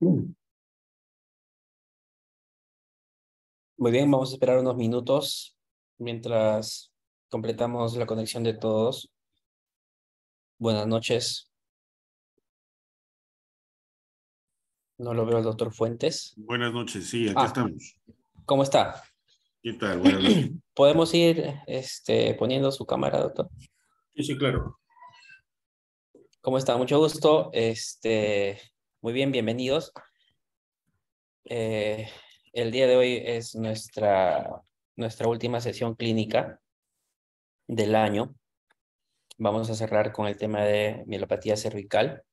Muy bien, vamos a esperar unos minutos mientras completamos la conexión de todos. Buenas noches. No lo veo al doctor Fuentes. Buenas noches, sí, aquí estamos. ¿Cómo está? ¿Qué tal? Buenas noches. ¿Podemos ir poniendo su cámara, doctor? Sí, sí, claro. ¿Cómo está? Mucho gusto. Muy bien, bienvenidos. El día de hoy es nuestra última sesión clínica del año. Vamos a cerrar con el tema de mielopatía cervical.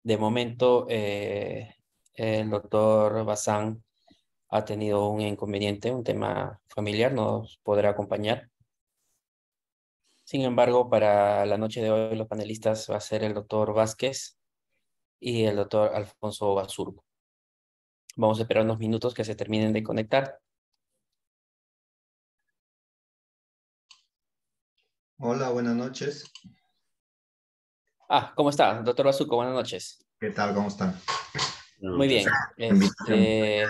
De momento, el doctor Bazán ha tenido un inconveniente, un tema familiar, no nos podrá acompañar. Sin embargo, para la noche de hoy, los panelistas va a ser el doctor Vázquez y el doctor Alfonso Basurgo. Vamos a esperar unos minutos que se terminen de conectar. Hola, buenas noches. ¿Cómo está, doctor Basurgo? Buenas noches. ¿Qué tal? ¿Cómo están? Buenas Muy noches. bien. Invitación.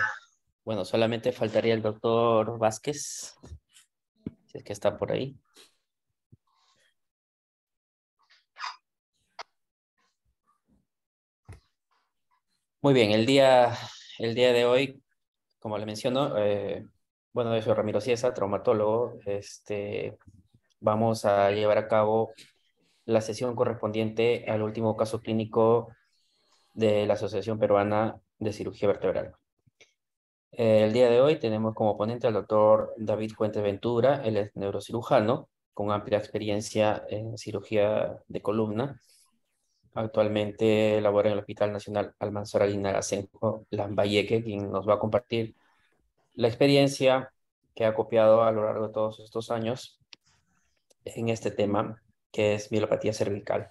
Bueno, solamente faltaría el doctor Vázquez, si es que está por ahí. Muy bien, el día de hoy, como le menciono, bueno, yo soy Ramiro Ciesa, traumatólogo. Vamos a llevar a cabo la sesión correspondiente al último caso clínico de la Asociación Peruana de Cirugía Vertebral. El día de hoy tenemos como ponente al doctor David Fuentes Ventura. Él es neurocirujano con amplia experiencia en cirugía de columna. Actualmente labora en el Hospital Nacional Almanzora Linares-Asenjo Lambayeque, quien nos va a compartir la experiencia que ha copiado a lo largo de todos estos años en este tema, que es mielopatía cervical.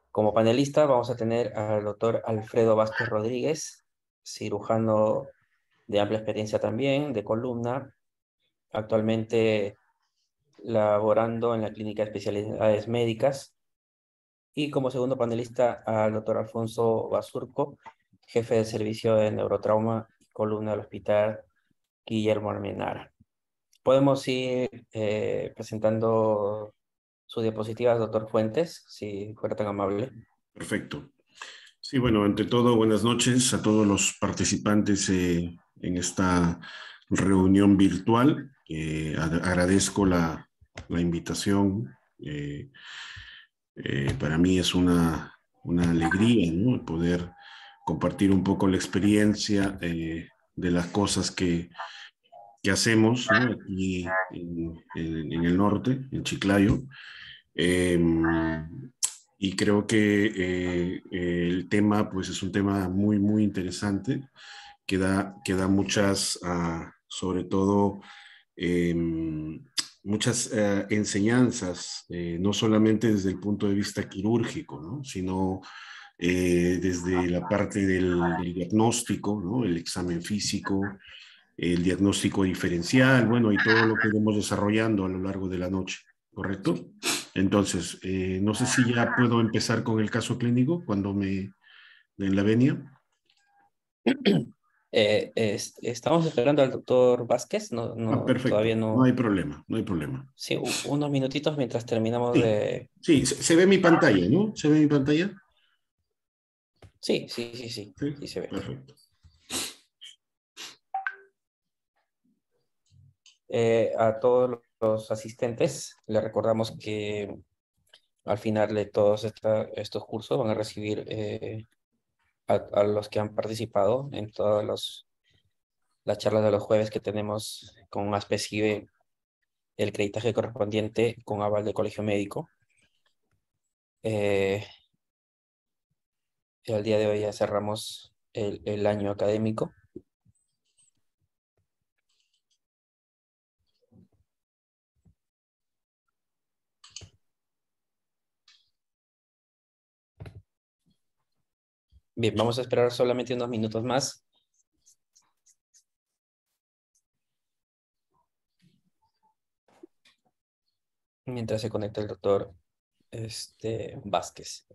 Como panelista vamos a tener al doctor Alfredo Vázquez Rodríguez, cirujano de amplia experiencia también, de columna, actualmente laborando en la Clínica de Especialidades Médicas. Y como segundo panelista al doctor Alfonso Basurco, jefe de servicio de neurotrauma y columna del Hospital Guillermo Almenara. Podemos ir presentando sus diapositivas, doctor Fuentes, si fuera tan amable. Perfecto. Sí, bueno, ante todo, buenas noches a todos los participantes en esta reunión virtual. Agradezco la invitación. Para mí es una alegría, ¿no? Poder compartir un poco la experiencia de las cosas que hacemos, ¿no? Aquí en el norte, en Chiclayo. Eh, y creo que el tema, pues, es un tema muy, muy interesante, que da muchas, sobre todo, eh, muchas enseñanzas, no solamente desde el punto de vista quirúrgico, ¿no? Sino desde la parte del diagnóstico, ¿no? El examen físico, el diagnóstico diferencial, bueno, y todo lo que iremos desarrollando a lo largo de la noche, ¿correcto? Entonces, no sé si ya puedo empezar con el caso clínico cuando me den la venia. Estamos esperando al doctor Vázquez, Perfecto, todavía no hay no. problema, no hay problema. Sí, unos minutitos mientras terminamos Sí, de. sí, se ve mi pantalla, ¿no? ¿Se ve mi pantalla? Sí, sí, sí, sí, Sí, sí se ve. perfecto. A todos los asistentes, les recordamos que al final de todos estos cursos van a recibir a los que han participado en todas las charlas de los jueves que tenemos con ASPECIBE, el creditaje correspondiente con aval del colegio médico. Eh, el día de hoy ya cerramos el año académico. Bien, vamos a esperar solamente unos minutos más. Mientras se conecta el doctor Vázquez.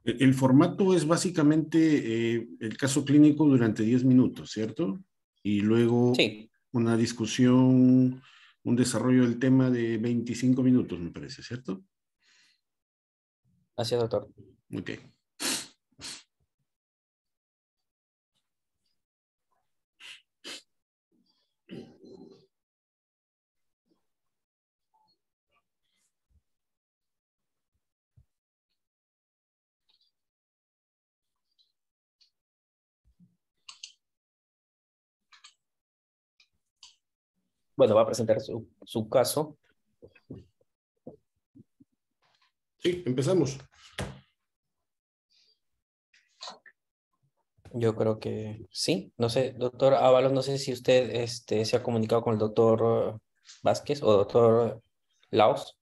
El formato es básicamente el caso clínico durante 10 minutos, ¿cierto? Y luego Sí, una discusión, un desarrollo del tema de 25 minutos, me parece, ¿cierto? así es, doctor. Ok. Bueno, va a presentar su caso. Sí, empezamos. Yo creo que sí. No sé, doctor Ábalos, no sé si usted se ha comunicado con el doctor Vázquez o doctor Laos.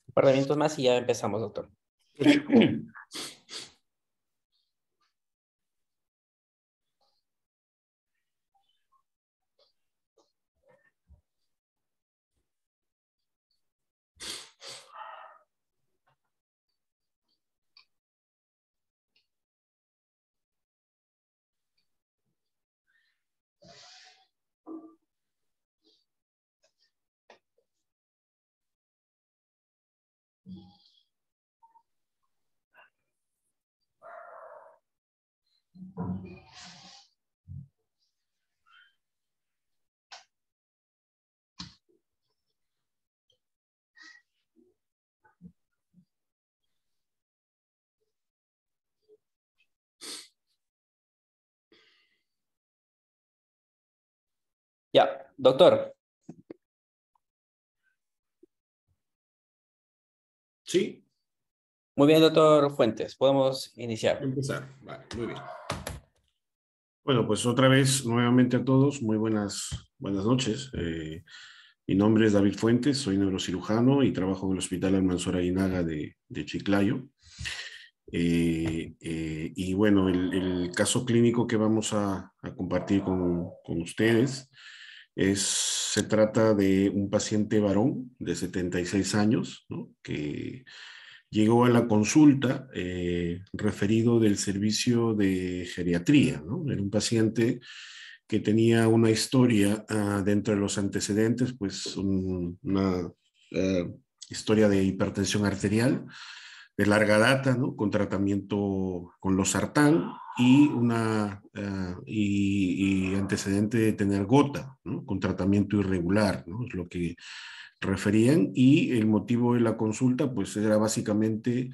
Un par de minutos más y ya empezamos, doctor. Ya, doctor. Sí, Muy bien, doctor Fuentes. Podemos iniciar. empezar. Vale, muy bien. Bueno, pues otra vez, nuevamente a todos, muy buenas noches. Mi nombre es David Fuentes, soy neurocirujano y trabajo en el Hospital Almanzora Aguinaga de Chiclayo. Y bueno, el caso clínico que vamos a compartir con ustedes se trata de un paciente varón de 76 años, ¿no? Que llegó a la consulta referido del servicio de geriatría, ¿no? Era un paciente que tenía una historia dentro de los antecedentes, pues una historia de hipertensión arterial de larga data, ¿no? Con tratamiento con losartán y antecedente de tener gota, ¿no? Con tratamiento irregular, ¿no? Es lo que referían, y el motivo de la consulta pues era básicamente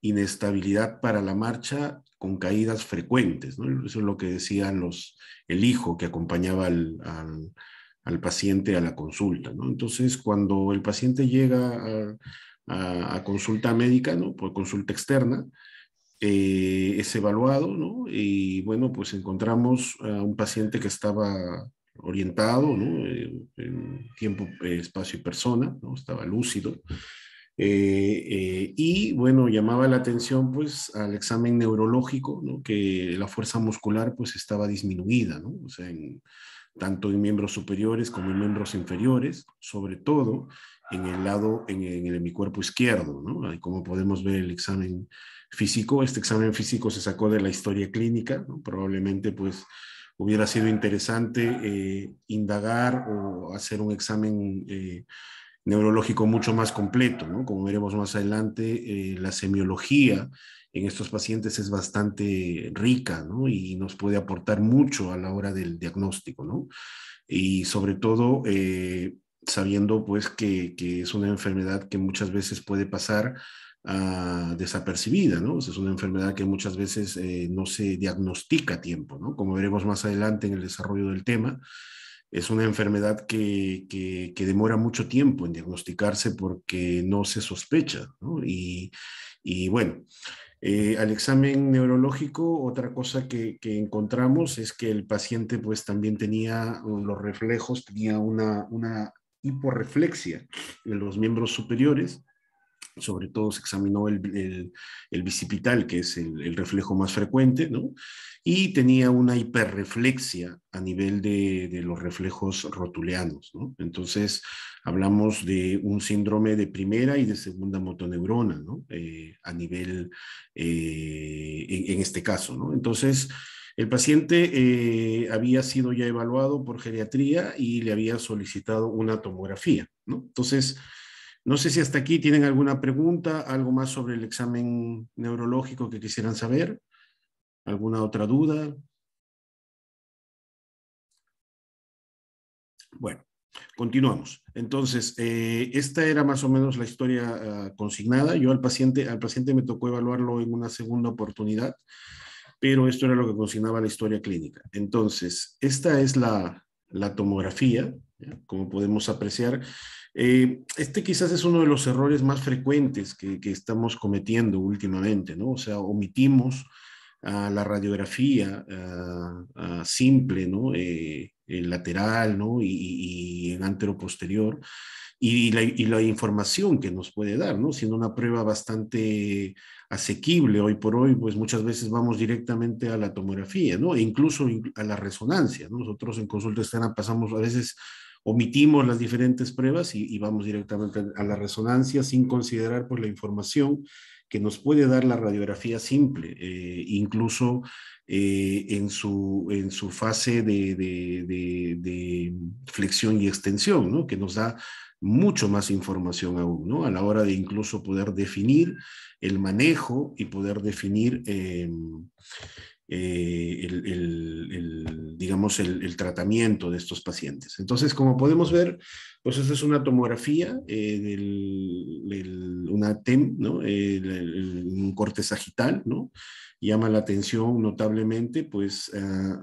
inestabilidad para la marcha con caídas frecuentes, ¿no? Eso es lo que decían el hijo que acompañaba al paciente a la consulta, ¿no? Entonces, cuando el paciente llega a consulta médica, ¿no? Por consulta externa, es evaluado, ¿no? Y bueno, pues encontramos a un paciente que estaba orientado, ¿no? En tiempo, espacio y persona, ¿no? Estaba lúcido. Y bueno, llamaba la atención pues al examen neurológico, ¿no? Que la fuerza muscular pues estaba disminuida, ¿no? O sea, tanto en miembros superiores como en miembros inferiores, sobre todo en el lado, en el hemicuerpo izquierdo, ¿no? Ahí como podemos ver el examen físico, este examen físico se sacó de la historia clínica, ¿no? Probablemente pues hubiera sido interesante indagar o hacer un examen neurológico mucho más completo, ¿no? Como veremos más adelante, la semiología en estos pacientes es bastante rica, ¿no? Y nos puede aportar mucho a la hora del diagnóstico, ¿no? Y sobre todo, sabiendo pues que es una enfermedad que muchas veces puede pasar desapercibida, ¿no? O sea, es una enfermedad que muchas veces no se diagnostica a tiempo, ¿no? Como veremos más adelante en el desarrollo del tema, es una enfermedad que demora mucho tiempo en diagnosticarse porque no se sospecha, ¿no? Y bueno, al examen neurológico, otra cosa que encontramos es que el paciente pues también tenía los reflejos, tenía una hiporreflexia en los miembros superiores. Sobre todo se examinó el bicipital, que es el reflejo más frecuente, ¿no? Y tenía una hiperreflexia a nivel de los reflejos rotulianos, ¿no? Entonces, hablamos de un síndrome de primera y de segunda motoneurona, ¿no? A nivel, en este caso, ¿no? Entonces, el paciente había sido ya evaluado por geriatría y le había solicitado una tomografía, ¿no? Entonces, no sé si hasta aquí tienen alguna pregunta, algo más sobre el examen neurológico que quisieran saber, alguna otra duda. Bueno, continuamos. Entonces, esta era más o menos la historia consignada. Yo al paciente me tocó evaluarlo en una segunda oportunidad, pero esto era lo que consignaba la historia clínica. Entonces, esta es la tomografía, ¿ya? Como podemos apreciar. Este quizás es uno de los errores más frecuentes que estamos cometiendo últimamente, ¿no? O sea, omitimos la radiografía simple, ¿no? Lateral, ¿no? Y en anteroposterior, y la información que nos puede dar, ¿no? Siendo una prueba bastante asequible hoy por hoy, pues muchas veces vamos directamente a la tomografía, ¿no? E incluso a la resonancia, ¿no? Nosotros en consulta externa pasamos a veces omitimos las diferentes pruebas y vamos directamente a la resonancia sin considerar pues la información que nos puede dar la radiografía simple, incluso en su fase de flexión y extensión, ¿no? Que nos da mucho más información aún, ¿no? A la hora de incluso poder definir el manejo y poder definir digamos, el tratamiento de estos pacientes. Entonces, como podemos ver, pues esta es una tomografía, una TEM, ¿no? Un corte sagital, ¿no? Llama la atención notablemente, pues,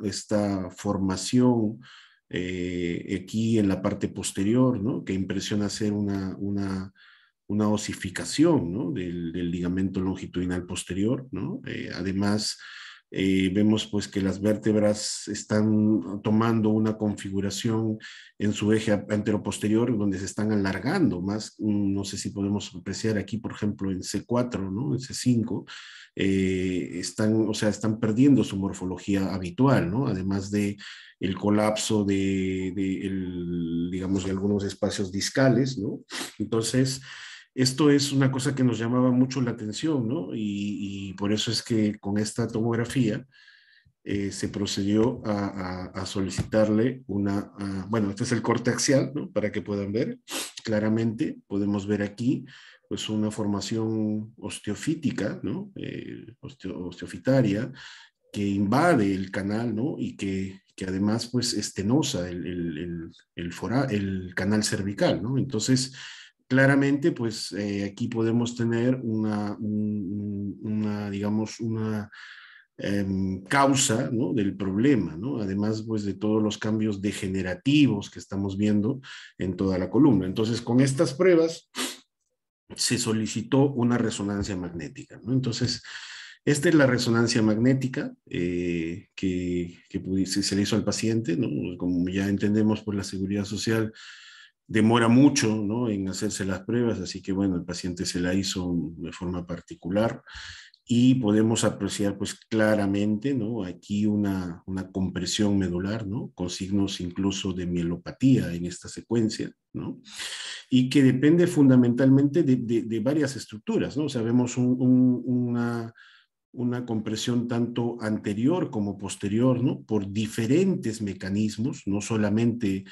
esta formación aquí en la parte posterior, ¿no? Que impresiona ser una osificación, ¿no? Del ligamento longitudinal posterior, ¿no? Además, vemos pues que las vértebras están tomando una configuración en su eje anteroposterior donde se están alargando más, no sé si podemos apreciar aquí, por ejemplo, en C4, ¿no? En C5, o sea, están perdiendo su morfología habitual, ¿no? Además de el colapso digamos, de algunos espacios discales, ¿no? Entonces, esto es una cosa que nos llamaba mucho la atención, ¿no? Y por eso es que con esta tomografía se procedió a solicitarle bueno, este es el corte axial, ¿no? Para que puedan ver claramente, podemos ver aquí, pues una formación osteofítica, ¿no? Osteofitaria, que invade el canal, ¿no? Y que además, pues, estenosa el canal cervical, ¿no? Entonces, claramente, pues, aquí podemos tener digamos, una causa, ¿no? Del problema, ¿no? Además, pues, de todos los cambios degenerativos que estamos viendo en toda la columna. Entonces, con estas pruebas se solicitó una resonancia magnética, ¿no? Entonces, esta es la resonancia magnética que se le hizo al paciente, ¿no? Como ya entendemos, pues la Seguridad Social demora mucho, ¿no? En hacerse las pruebas, así que bueno, el paciente se la hizo de forma particular y podemos apreciar pues claramente, ¿no? Aquí una compresión medular, ¿no? Con signos incluso de mielopatía en esta secuencia, ¿no? Y que depende fundamentalmente de varias estructuras, ¿no? O sea, vemos una compresión tanto anterior como posterior, ¿no? Por diferentes mecanismos, no solamente,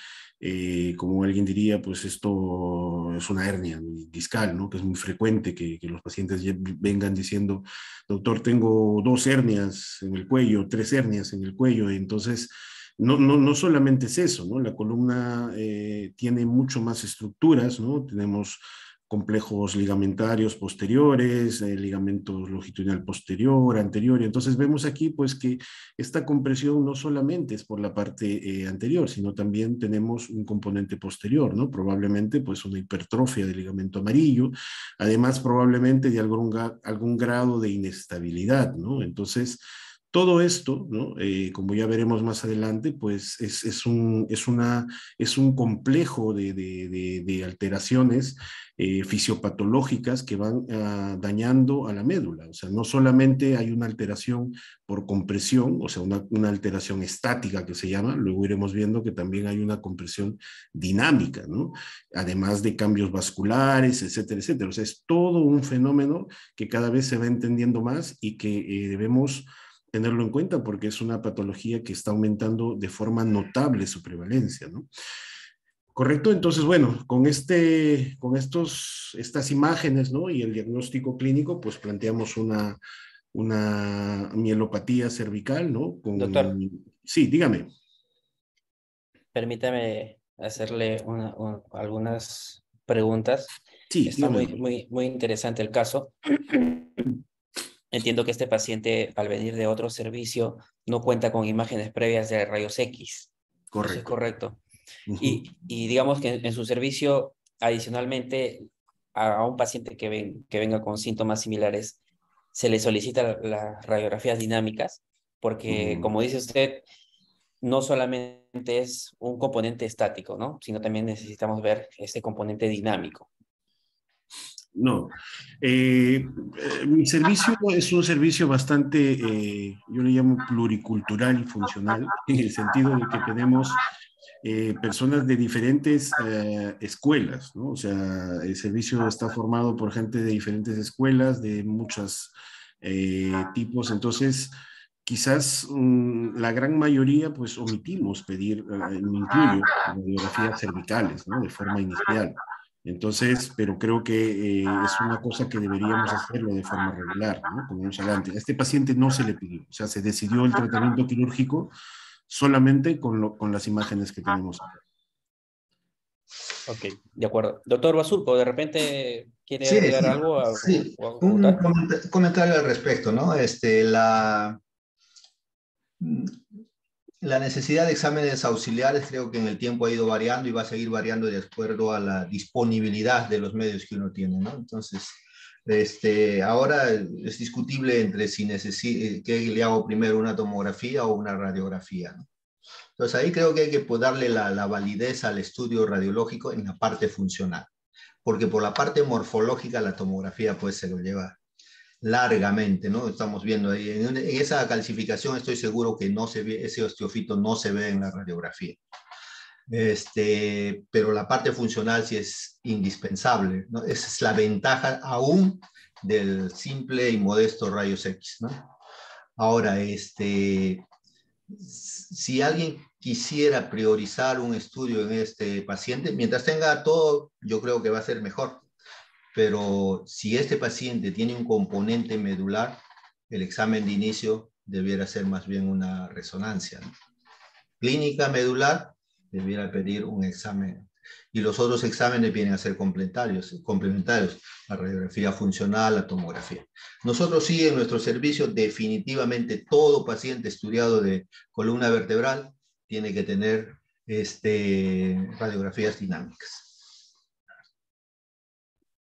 como alguien diría, pues esto es una hernia discal, ¿no? Que es muy frecuente que los pacientes vengan diciendo, doctor, tengo 2 hernias en el cuello, 3 hernias en el cuello, entonces... No solamente es eso, ¿no? La columna tiene mucho más estructuras, ¿no? Tenemos complejos ligamentarios posteriores, ligamento longitudinal posterior, anterior. Y entonces vemos aquí pues que esta compresión no solamente es por la parte anterior, sino también tenemos un componente posterior, ¿no? Probablemente pues una hipertrofia del ligamento amarillo, además probablemente de algún grado de inestabilidad, ¿no? Entonces, todo esto, ¿no? Como ya veremos más adelante, pues es un complejo de alteraciones fisiopatológicas que van dañando a la médula. O sea, no solamente hay una alteración por compresión, o sea, una alteración estática que se llama, luego iremos viendo que también hay una compresión dinámica, ¿no? Además de cambios vasculares, etcétera, etcétera. O sea, es todo un fenómeno que cada vez se va entendiendo más y que debemos tenerlo en cuenta porque es una patología que está aumentando de forma notable su prevalencia, ¿no? Correcto, entonces, bueno, estas imágenes, ¿no? Y el diagnóstico clínico, pues planteamos una mielopatía cervical, ¿no? Doctor, Sí, dígame. permítame hacerle algunas preguntas. Sí, Está dígame. muy interesante el caso. Entiendo que este paciente, al venir de otro servicio, no cuenta con imágenes previas de rayos X. Eso es Correcto. correcto. Uh-huh. Y digamos que en su servicio, adicionalmente, a un paciente que venga con síntomas similares, se le solicita las radiografías dinámicas, porque Uh-huh. como dice usted, no solamente es un componente estático, ¿no? Sino también necesitamos ver este componente dinámico. No. Mi servicio es un servicio bastante, yo le llamo pluricultural y funcional, en el sentido de que tenemos personas de diferentes escuelas, ¿no? O sea, el servicio está formado por gente de diferentes escuelas, de muchos tipos, entonces quizás la gran mayoría pues omitimos pedir, me incluyo, radiografías cervicales, ¿no? De forma inicial. Entonces, pero creo que es una cosa que deberíamos hacerlo de forma regular, ¿no? Como vamos adelante. A este paciente no se le pidió, o sea, se decidió el tratamiento quirúrgico solamente con las imágenes que tenemos acá. Ok, de acuerdo. Doctor Basurco, ¿de repente quiere Sí, agregar sí, algo sí. o Un contar? comentario al respecto, ¿no? La necesidad de exámenes auxiliares creo que en el tiempo ha ido variando y va a seguir variando de acuerdo a la disponibilidad de los medios que uno tiene, ¿no? Entonces, ahora es discutible entre si que le hago primero una tomografía o una radiografía, ¿no? Entonces ahí creo que hay que darle la validez al estudio radiológico en la parte funcional, porque por la parte morfológica la tomografía pues se lo lleva largamente, ¿no? Estamos viendo ahí, en esa calcificación estoy seguro que no se ve, ese osteofito no se ve en la radiografía. Pero la parte funcional sí es indispensable, ¿no? Esa es la ventaja aún del simple y modesto rayos X, ¿no? Ahora, si alguien quisiera priorizar un estudio en este paciente, mientras tenga todo, yo creo que va a ser mejor. Pero si este paciente tiene un componente medular, el examen de inicio debiera ser más bien una resonancia, ¿no? Clínica medular, debiera pedir un examen. Y los otros exámenes vienen a ser complementarios, la radiografía funcional, la tomografía. Nosotros sí, en nuestro servicio, definitivamente todo paciente estudiado de columna vertebral tiene que tener radiografías dinámicas.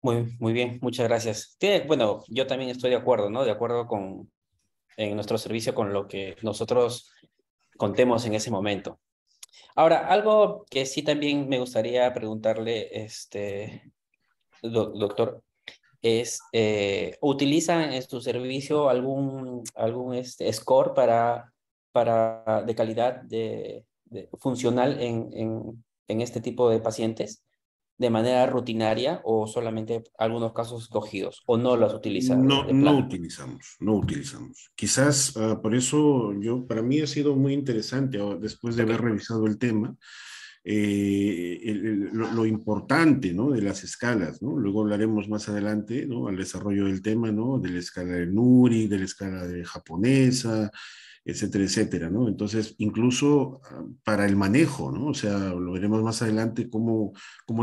Muy bien, muchas gracias. Bueno, yo también estoy de acuerdo, ¿no? De acuerdo en nuestro servicio con lo que nosotros contemos en ese momento. Ahora, algo que sí también me gustaría preguntarle, doctor, es, ¿utilizan en su servicio algún score de calidad funcional en este tipo de pacientes de manera rutinaria o solamente algunos casos escogidos o no los utiliza No, de plano? no utilizamos. Quizás por eso para mí ha sido muy interesante después de Ok. haber revisado el tema, lo importante, ¿no? De las escalas, ¿no? Luego hablaremos más adelante, ¿no? Al desarrollo del tema, ¿no? De la escala de Nuri, de la escala de japonesa, etcétera, etcétera, ¿no? Entonces, incluso para el manejo, ¿no? O sea, lo veremos más adelante cómo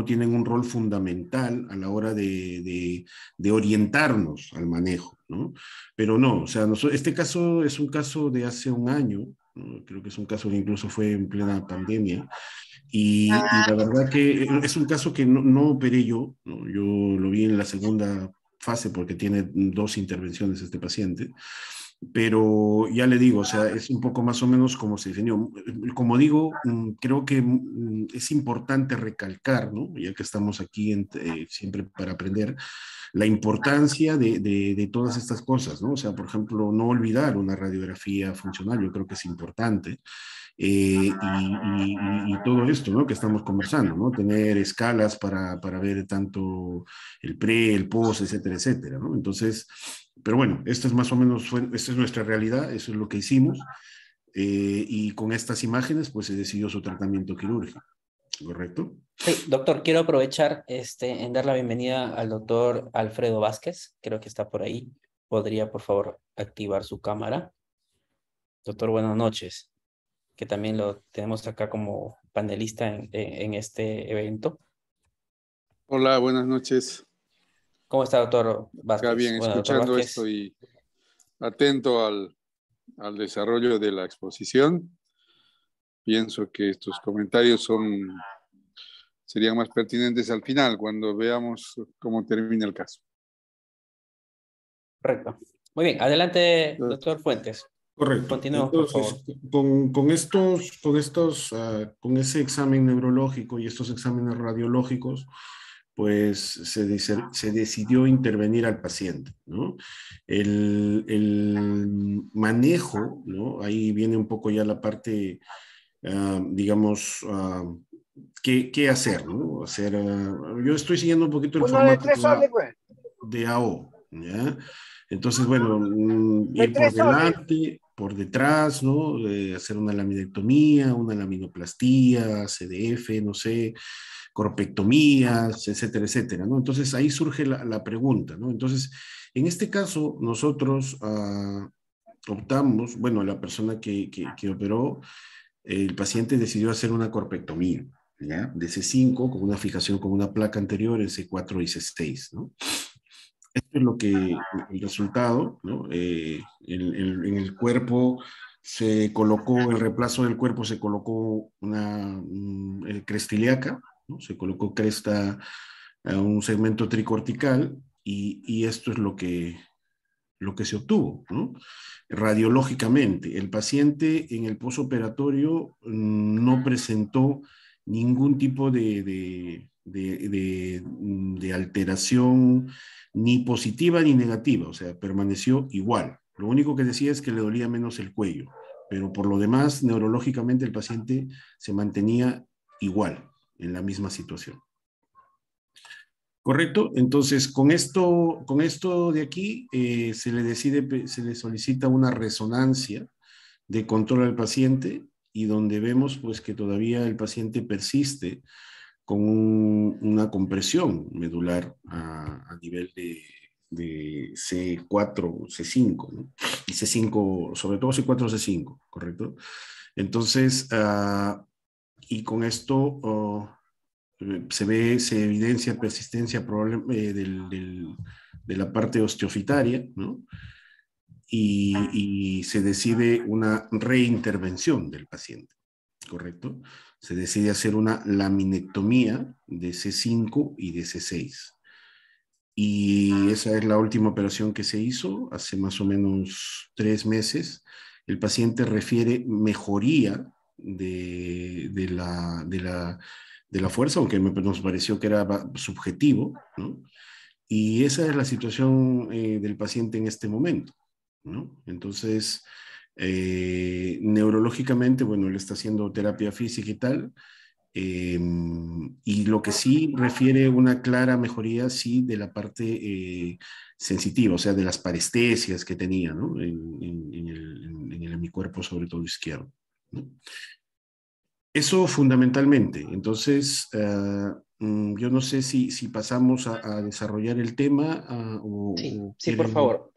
tienen un rol fundamental a la hora de orientarnos al manejo, ¿no? Pero no, o sea, este caso es un caso de hace un año, ¿no? Creo que es un caso que incluso fue en plena pandemia, y la verdad que es un caso que no operé yo, ¿no? Yo lo vi en la segunda fase porque tiene 2 intervenciones este paciente, pero ya le digo, o sea, es un poco más o menos como se definió. Como digo, creo que es importante recalcar, ¿no? Ya que estamos aquí siempre para aprender, la importancia de todas estas cosas, ¿no? O sea, por ejemplo, no olvidar una radiografía funcional, yo creo que es importante. Y todo esto, ¿no? Que estamos conversando, ¿no? Tener escalas para ver tanto el pre, el post, etcétera, etcétera, ¿no? Entonces, pero bueno, esto es más o menos, esta es nuestra realidad, eso es lo que hicimos, y con estas imágenes, pues se decidió su tratamiento quirúrgico, ¿correcto? Sí, doctor, quiero aprovechar en dar la bienvenida al doctor Alfredo Vázquez, creo que está por ahí. ¿Podría, por favor, activar su cámara? Doctor, buenas noches, que también lo tenemos acá como panelista en este evento. Hola, buenas noches. ¿Cómo está, doctor Acá Vázquez? bien, Bueno, doctor escuchando Vázquez. esto y atento al desarrollo de la exposición. Pienso que estos comentarios serían más pertinentes al final, cuando veamos cómo termina el caso. Correcto. Muy bien, adelante, doctor Fuentes. Correcto. Continuemos, por favor. Entonces, con ese examen neurológico y estos exámenes radiológicos, pues se decidió intervenir al paciente, ¿no? El manejo, ¿no? Ahí viene un poco ya la parte, digamos, ¿qué hacer, ¿no? Yo estoy siguiendo un poquito el formato de AO, ¿ya? Entonces, bueno, ir por delante, por detrás, ¿no? Hacer una laminectomía, una laminoplastía, CDF, no sé, corpectomías, etcétera, etcétera, ¿no? Entonces ahí surge la pregunta, ¿no? Entonces, en este caso, nosotros optamos, bueno, la persona que operó, el paciente decidió hacer una corpectomía, ¿ya? De C5 con una fijación con una placa anterior en C4 y C6, ¿no? Esto es el resultado, ¿no? En el cuerpo el reemplazo del cuerpo se colocó una cresta ilíaca, ¿no? Se colocó cresta a un segmento tricortical y esto es lo que se obtuvo, ¿no? Radiológicamente, el paciente en el posoperatorio no presentó ningún tipo de alteración ni positiva ni negativa, o sea, permaneció igual. Lo único que decía es que le dolía menos el cuello, pero por lo demás, neurológicamente el paciente se mantenía igual, en la misma situación. ¿Correcto? Entonces, con esto de aquí, se le solicita una resonancia de control al paciente y donde vemos pues que todavía el paciente persiste con una compresión medular a nivel de C4, C5, ¿no? Y C5, sobre todo C4, C5, ¿correcto? Entonces, y con esto se evidencia persistencia de la parte osteofitaria, ¿no? Y se decide una reintervención del paciente, ¿correcto? Se decide hacer una laminectomía de C5 y de C6. Y esa es la última operación que se hizo hace más o menos 3 meses. El paciente refiere mejoría de la fuerza, aunque nos pareció que era subjetivo, ¿no? Y esa es la situación del paciente en este momento, ¿no? Entonces, neurológicamente, bueno, él está haciendo terapia física y tal, y lo que sí refiere una clara mejoría, sí, de la parte sensitiva, o sea, de las parestesias que tenía, ¿no? En el hemicuerpo, sobre todo izquierdo, ¿no? Eso fundamentalmente. Entonces, yo no sé si pasamos a desarrollar el tema Sí, por favor.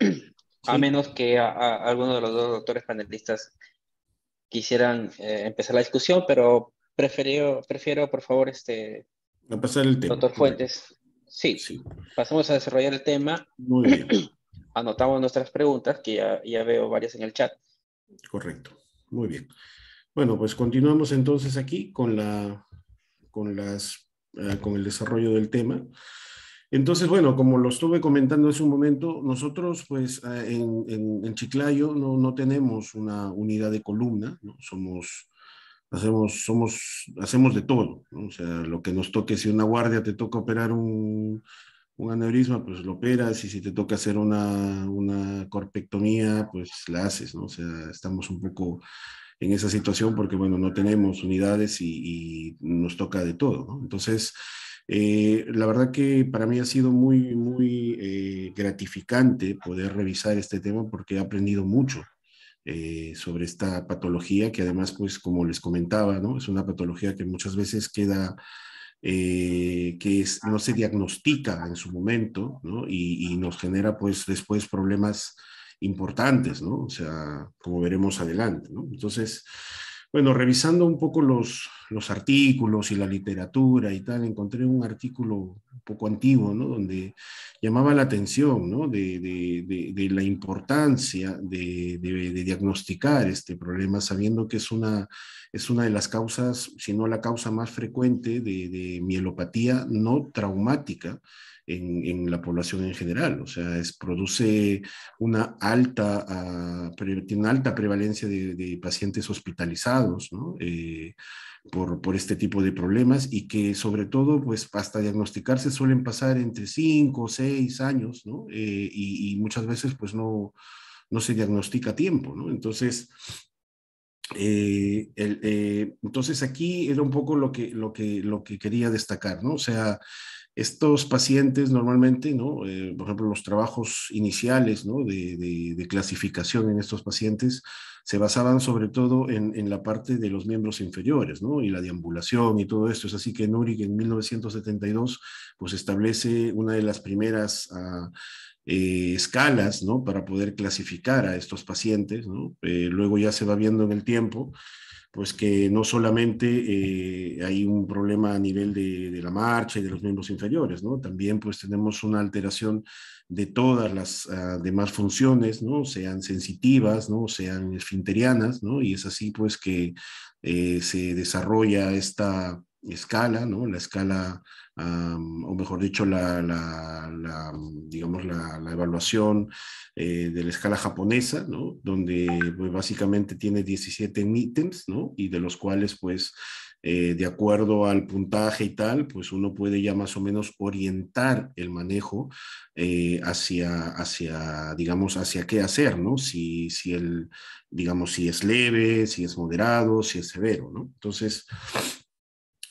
a Sí, menos que alguno de los dos doctores panelistas quisieran empezar la discusión, pero prefiero, por favor, a pasar el tema, doctor correcto. Fuentes. Sí, Sí, pasamos a desarrollar el tema. muy bien, Anotamos nuestras preguntas, que ya veo varias en el chat. correcto. Muy bien. Bueno, pues continuamos entonces aquí con el desarrollo del tema. Entonces, bueno, como lo estuve comentando hace un momento, nosotros pues en Chiclayo no tenemos una unidad de columna, ¿no? Hacemos de todo, ¿no? O sea, lo que nos toque, si una guardia te toca operar un aneurisma, pues lo operas, y si te toca hacer una corpectomía, pues la haces, ¿no? O sea, estamos un poco en esa situación porque, bueno, no tenemos unidades y nos toca de todo, ¿no? Entonces, la verdad que para mí ha sido muy gratificante poder revisar este tema porque he aprendido mucho sobre esta patología que además, pues, como les comentaba, ¿no? Es una patología que muchas veces queda no se diagnostica en su momento, ¿no? Y nos genera pues después problemas importantes, ¿no? O sea, como veremos adelante, ¿no? Entonces, bueno, revisando un poco los artículos y la literatura y tal, encontré un artículo un poco antiguo, ¿no? Donde llamaba la atención, ¿no? De la importancia de diagnosticar este problema, sabiendo que es una de las causas, si no la causa más frecuente de mielopatía no traumática en la población en general. O sea, produce tiene una alta prevalencia de pacientes hospitalizados, ¿no? Por este tipo de problemas, y que sobre todo, pues hasta diagnosticarse suelen pasar entre 5 o 6 años, ¿no? Y muchas veces pues no se diagnostica a tiempo, ¿no? Entonces, entonces aquí era un poco lo que quería destacar, ¿no? O sea, estos pacientes normalmente, ¿no? Por ejemplo, los trabajos iniciales, ¿no? De clasificación en estos pacientes se basaban sobre todo en la parte de los miembros inferiores, ¿no? Y la deambulación y todo esto. Es así que Nuri en 1972 pues establece una de las primeras escalas, ¿no? Para poder clasificar a estos pacientes, ¿no? Luego ya se va viendo en el tiempo pues que no solamente hay un problema a nivel de la marcha y de los miembros inferiores, ¿no? También pues tenemos una alteración de todas las demás funciones, ¿no? Sean sensitivas, ¿no? Sean esfinterianas, ¿no? Y es así pues que se desarrolla esta escala, ¿no? La escala, o mejor dicho, digamos, la evaluación de la escala japonesa, ¿no? Donde pues, básicamente tiene 17 ítems, ¿no? Y de los cuales, pues, de acuerdo al puntaje y tal, pues uno puede ya más o menos orientar el manejo digamos, hacia qué hacer, ¿no? Digamos, si es leve, si es moderado, si es severo, ¿no? Entonces,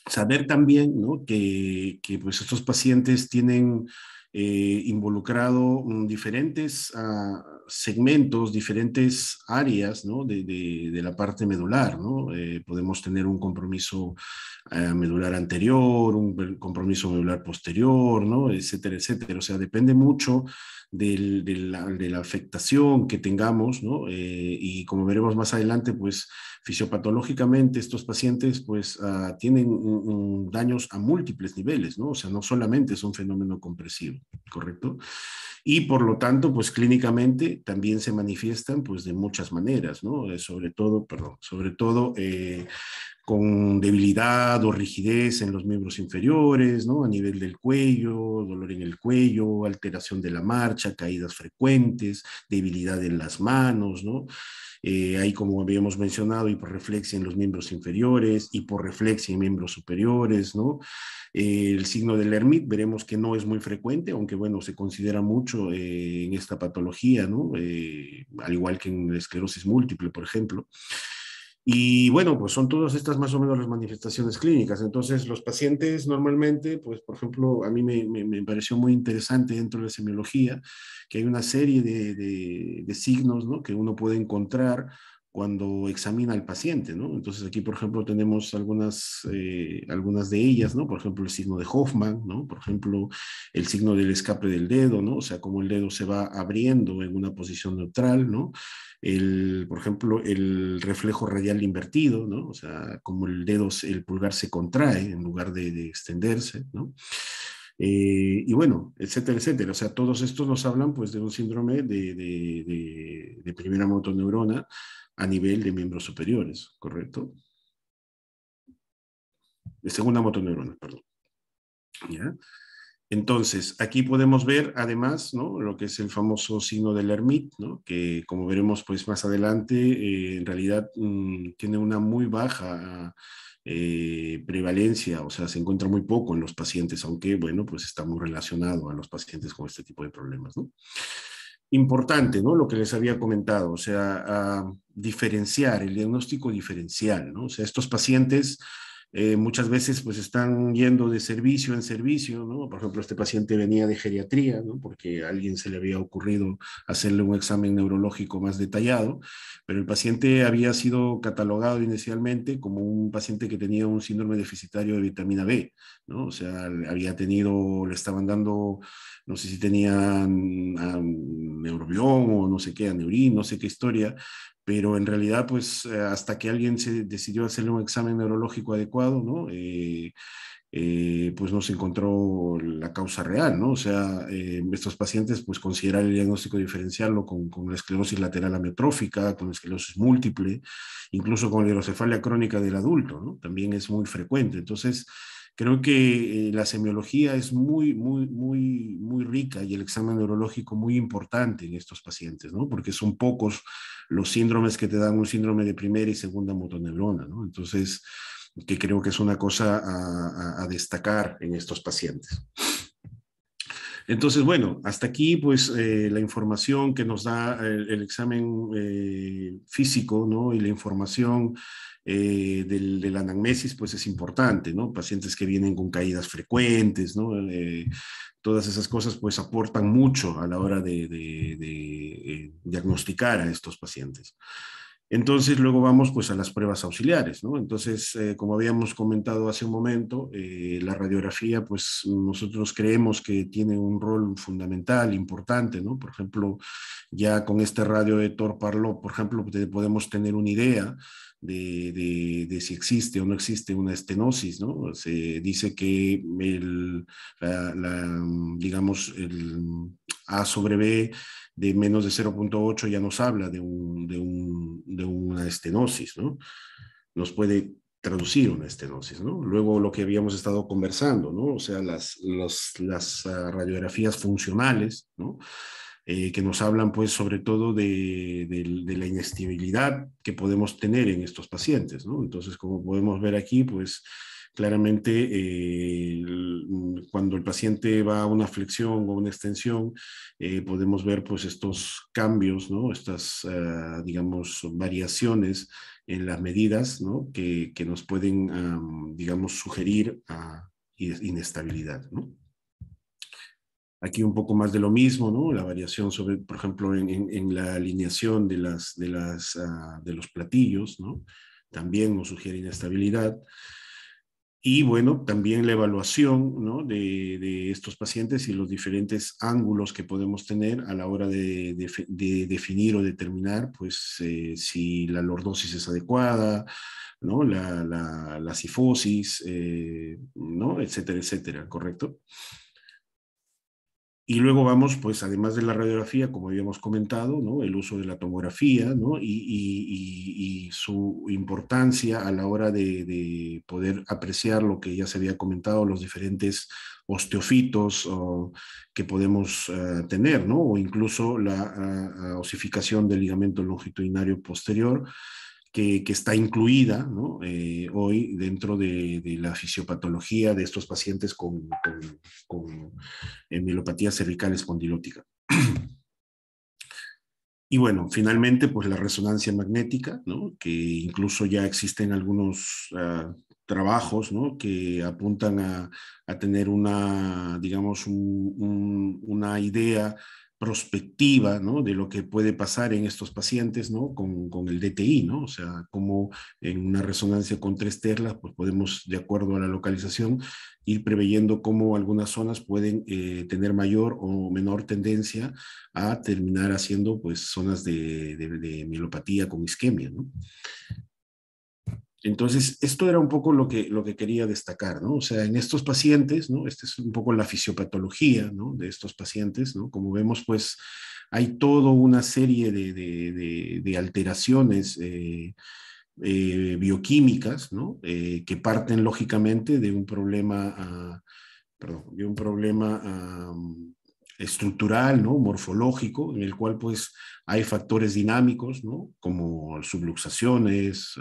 saber también, ¿no? Que pues estos pacientes tienen involucrado diferentes segmentos, diferentes áreas, ¿no? De la parte medular, ¿no? Podemos tener un compromiso medular anterior, un compromiso medular posterior, ¿no? Etcétera, etcétera. O sea, depende mucho de la afectación que tengamos, ¿no? Y como veremos más adelante, pues fisiopatológicamente estos pacientes pues tienen daños a múltiples niveles, ¿no? O sea, no solamente es un fenómeno compresivo, ¿correcto? Y por lo tanto, pues clínicamente también se manifiestan pues de muchas maneras, ¿no? Sobre todo con debilidad o rigidez en los miembros inferiores, ¿no? A nivel del cuello, dolor en el cuello, alteración de la marcha, caídas frecuentes, debilidad en las manos, ¿no? Ahí, como habíamos mencionado, hiporreflexia en los miembros inferiores, hiporreflexia en miembros superiores, ¿no? El signo del Hermit veremos que no es muy frecuente, aunque bueno, se considera mucho en esta patología, ¿no? Al igual que en la esclerosis múltiple, por ejemplo. Y bueno, pues son todas estas más o menos las manifestaciones clínicas. Entonces, los pacientes normalmente, pues por ejemplo, a mí me pareció muy interesante dentro de la semiología que hay una serie de signos, ¿no? Que uno puede encontrar cuando examina al paciente, ¿no? Entonces aquí, por ejemplo, tenemos algunas de ellas, ¿no? Por ejemplo, el signo de Hoffman, ¿no? Por ejemplo, el signo del escape del dedo, ¿no? O sea, cómo el dedo se va abriendo en una posición neutral, ¿no? Por ejemplo, el reflejo radial invertido, ¿no? O sea, como el pulgar se contrae en lugar de extenderse, ¿no? Y bueno, etcétera, etcétera. O sea, todos estos nos hablan pues de un síndrome de primera motoneurona a nivel de miembros superiores, ¿correcto? De segunda motoneurona, perdón. ¿Ya? Entonces, aquí podemos ver además, ¿no? Lo que es el famoso signo del Hermit, ¿no? Que como veremos pues más adelante, en realidad tiene una muy baja prevalencia, o sea, se encuentra muy poco en los pacientes, aunque, bueno, pues está muy relacionado a los pacientes con este tipo de problemas, ¿no? Importante, ¿no? Lo que les había comentado, o sea, diferenciar, el diagnóstico diferencial, ¿no? O sea, estos pacientes muchas veces pues están yendo de servicio en servicio, ¿no? Por ejemplo, este paciente venía de geriatría, ¿no? Porque a alguien se le había ocurrido hacerle un examen neurológico más detallado, pero el paciente había sido catalogado inicialmente como un paciente que tenía un síndrome deficitario de vitamina B, ¿no? O sea, le estaban dando, no sé si tenían neurobión o no sé qué, aneurín, no sé qué historia, pero en realidad, pues, hasta que alguien se decidió hacerle un examen neurológico adecuado, ¿no? Pues no se encontró la causa real, ¿no? O sea, estos pacientes, pues, considerar el diagnóstico diferenciarlo con la esclerosis lateral amiotrófica, con la esclerosis múltiple, incluso con la hidrocefalia crónica del adulto, ¿no? También es muy frecuente. Entonces, creo que la semiología es muy rica y el examen neurológico muy importante en estos pacientes, ¿no? Porque son pocos los síndromes que te dan un síndrome de primera y segunda motoneurona, ¿no? Entonces, que creo que es una cosa a destacar en estos pacientes. Entonces, bueno, hasta aquí pues la información que nos da el examen físico, ¿no? Y la información de la anamnesis pues es importante, ¿no? Pacientes que vienen con caídas frecuentes, ¿no? Todas esas cosas pues aportan mucho a la hora de diagnosticar a estos pacientes. Entonces, luego vamos pues a las pruebas auxiliares, ¿no? Entonces, como habíamos comentado hace un momento, la radiografía, pues nosotros creemos que tiene un rol fundamental, importante, ¿no? Por ejemplo, ya con este radio de Thor-Parlot, por ejemplo, podemos tener una idea de si existe o no existe una estenosis, ¿no? Se dice que digamos, el A sobre B de menos de 0,8 ya nos habla de una estenosis, ¿no? Nos puede traducir una estenosis, ¿no? Luego lo que habíamos estado conversando, ¿no? O sea, las radiografías funcionales, ¿no? Que nos hablan pues sobre todo de la inestabilidad que podemos tener en estos pacientes, ¿no? Entonces, como podemos ver aquí, pues claramente cuando el paciente va a una flexión o una extensión, podemos ver pues estos cambios, ¿no? Estas, digamos, variaciones en las medidas, ¿no? Que nos pueden, digamos, sugerir inestabilidad, ¿no? Aquí un poco más de lo mismo, ¿no? La variación sobre, por ejemplo, en la alineación de los platillos, ¿no? También nos sugiere inestabilidad. Y bueno, también la evaluación, ¿no? de estos pacientes y los diferentes ángulos que podemos tener a la hora de definir o determinar, pues, si la lordosis es adecuada, ¿no? La cifosis, ¿no? Etcétera, etcétera, ¿correcto? Y luego vamos, pues, además de la radiografía, como habíamos comentado, ¿no? El uso de la tomografía, ¿no? Y su importancia a la hora de poder apreciar lo que ya se había comentado, los diferentes osteofitos que podemos tener, ¿no? O incluso la osificación del ligamento longitudinario posterior, que está incluida, ¿no? Hoy dentro de la fisiopatología de estos pacientes con mielopatía cervical espondilótica. Y bueno, finalmente, pues la resonancia magnética, ¿no? Que incluso ya existen algunos trabajos, ¿no? Que apuntan a tener una, digamos, una idea prospectiva, ¿no?, de lo que puede pasar en estos pacientes, ¿no?, con el DTI, ¿no? O sea, como en una resonancia con 3 terlas, pues podemos, de acuerdo a la localización, ir preveyendo cómo algunas zonas pueden tener mayor o menor tendencia a terminar haciendo, pues, zonas de mielopatía con isquemia, ¿no? Entonces, esto era un poco lo que quería destacar, ¿no? O sea, en estos pacientes, ¿no? Esta es un poco la fisiopatología, ¿no?, de estos pacientes, ¿no? Como vemos, pues, hay toda una serie de alteraciones bioquímicas, ¿no? Que parten, lógicamente, de un problema, perdón, de un problema estructural, ¿no?, morfológico, en el cual, pues, hay factores dinámicos, ¿no?, como subluxaciones,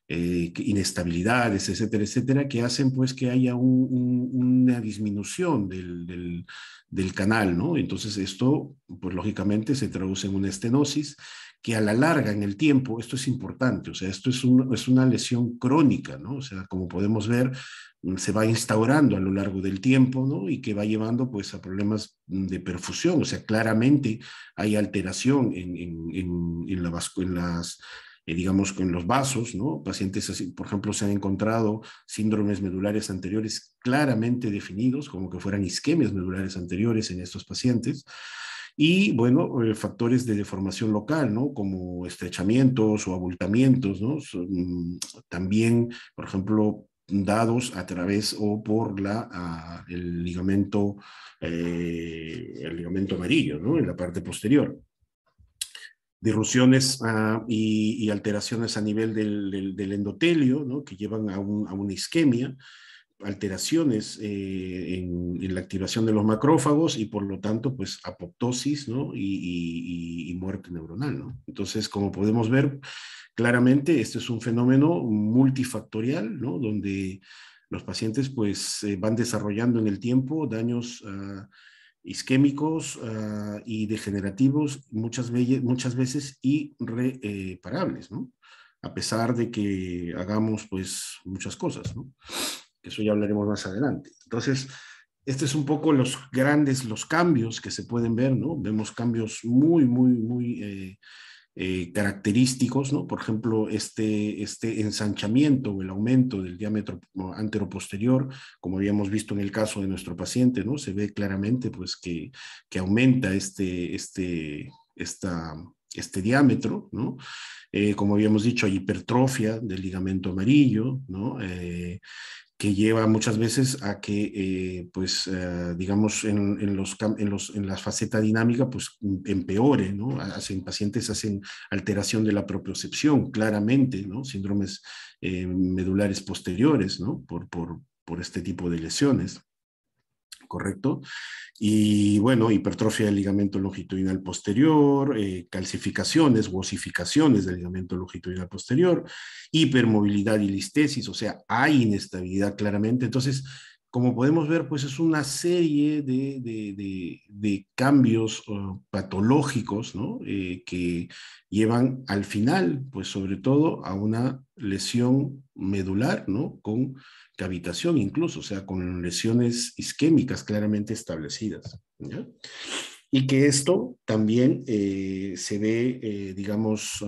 inestabilidades, etcétera, etcétera, que hacen, pues, que haya una disminución del canal, ¿no? Entonces esto, pues, lógicamente se traduce en una estenosis que a la larga, en el tiempo, esto es importante, o sea, esto es una lesión crónica, ¿no? O sea, como podemos ver, se va instaurando a lo largo del tiempo, ¿no? Y que va llevando, pues, a problemas de perfusión, o sea, claramente hay alteración en las digamos, en los vasos, ¿no? Pacientes así, por ejemplo, se han encontrado síndromes medulares anteriores claramente definidos, como que fueran isquemias medulares anteriores en estos pacientes. Y, bueno, factores de deformación local, ¿no?, como estrechamientos o abultamientos, ¿no? También, por ejemplo, dados a través o por el ligamento amarillo, ¿no?, en la parte posterior. Disrupciones y alteraciones a nivel del endotelio, ¿no?, que llevan a una isquemia, alteraciones en la activación de los macrófagos y por lo tanto, pues, apoptosis, ¿no?, y muerte neuronal, ¿no? Entonces, como podemos ver, claramente este es un fenómeno multifactorial, ¿no?, donde los pacientes, pues, van desarrollando en el tiempo daños isquémicos y degenerativos muchas veces irreparables, ¿no? A pesar de que hagamos, pues, muchas cosas, ¿no? Eso ya hablaremos más adelante. Entonces, este es un poco los cambios que se pueden ver, ¿no? Vemos cambios muy, muy, muy característicos, ¿no? Por ejemplo, este ensanchamiento o el aumento del diámetro anteroposterior, como habíamos visto en el caso de nuestro paciente, ¿no? Se ve claramente, pues, que aumenta este diámetro, ¿no? Como habíamos dicho, hay hipertrofia del ligamento amarillo, ¿no? Que lleva muchas veces a que, pues, digamos, en la faceta dinámica, pues, empeore, ¿no? Pacientes hacen alteración de la propiocepción, claramente, ¿no? Síndromes medulares posteriores, ¿no? Por este tipo de lesiones, ¿correcto? Y, bueno, hipertrofia del ligamento longitudinal posterior, calcificaciones u osificaciones del ligamento longitudinal posterior, hipermovilidad y listesis, o sea, hay inestabilidad claramente. Entonces, como podemos ver, pues es una serie de cambios patológicos, ¿no? Que llevan al final, pues sobre todo, a una lesión medular, ¿no? Con cavitación incluso, o sea, con lesiones isquémicas claramente establecidas, ¿ya? Y que esto también se ve, digamos,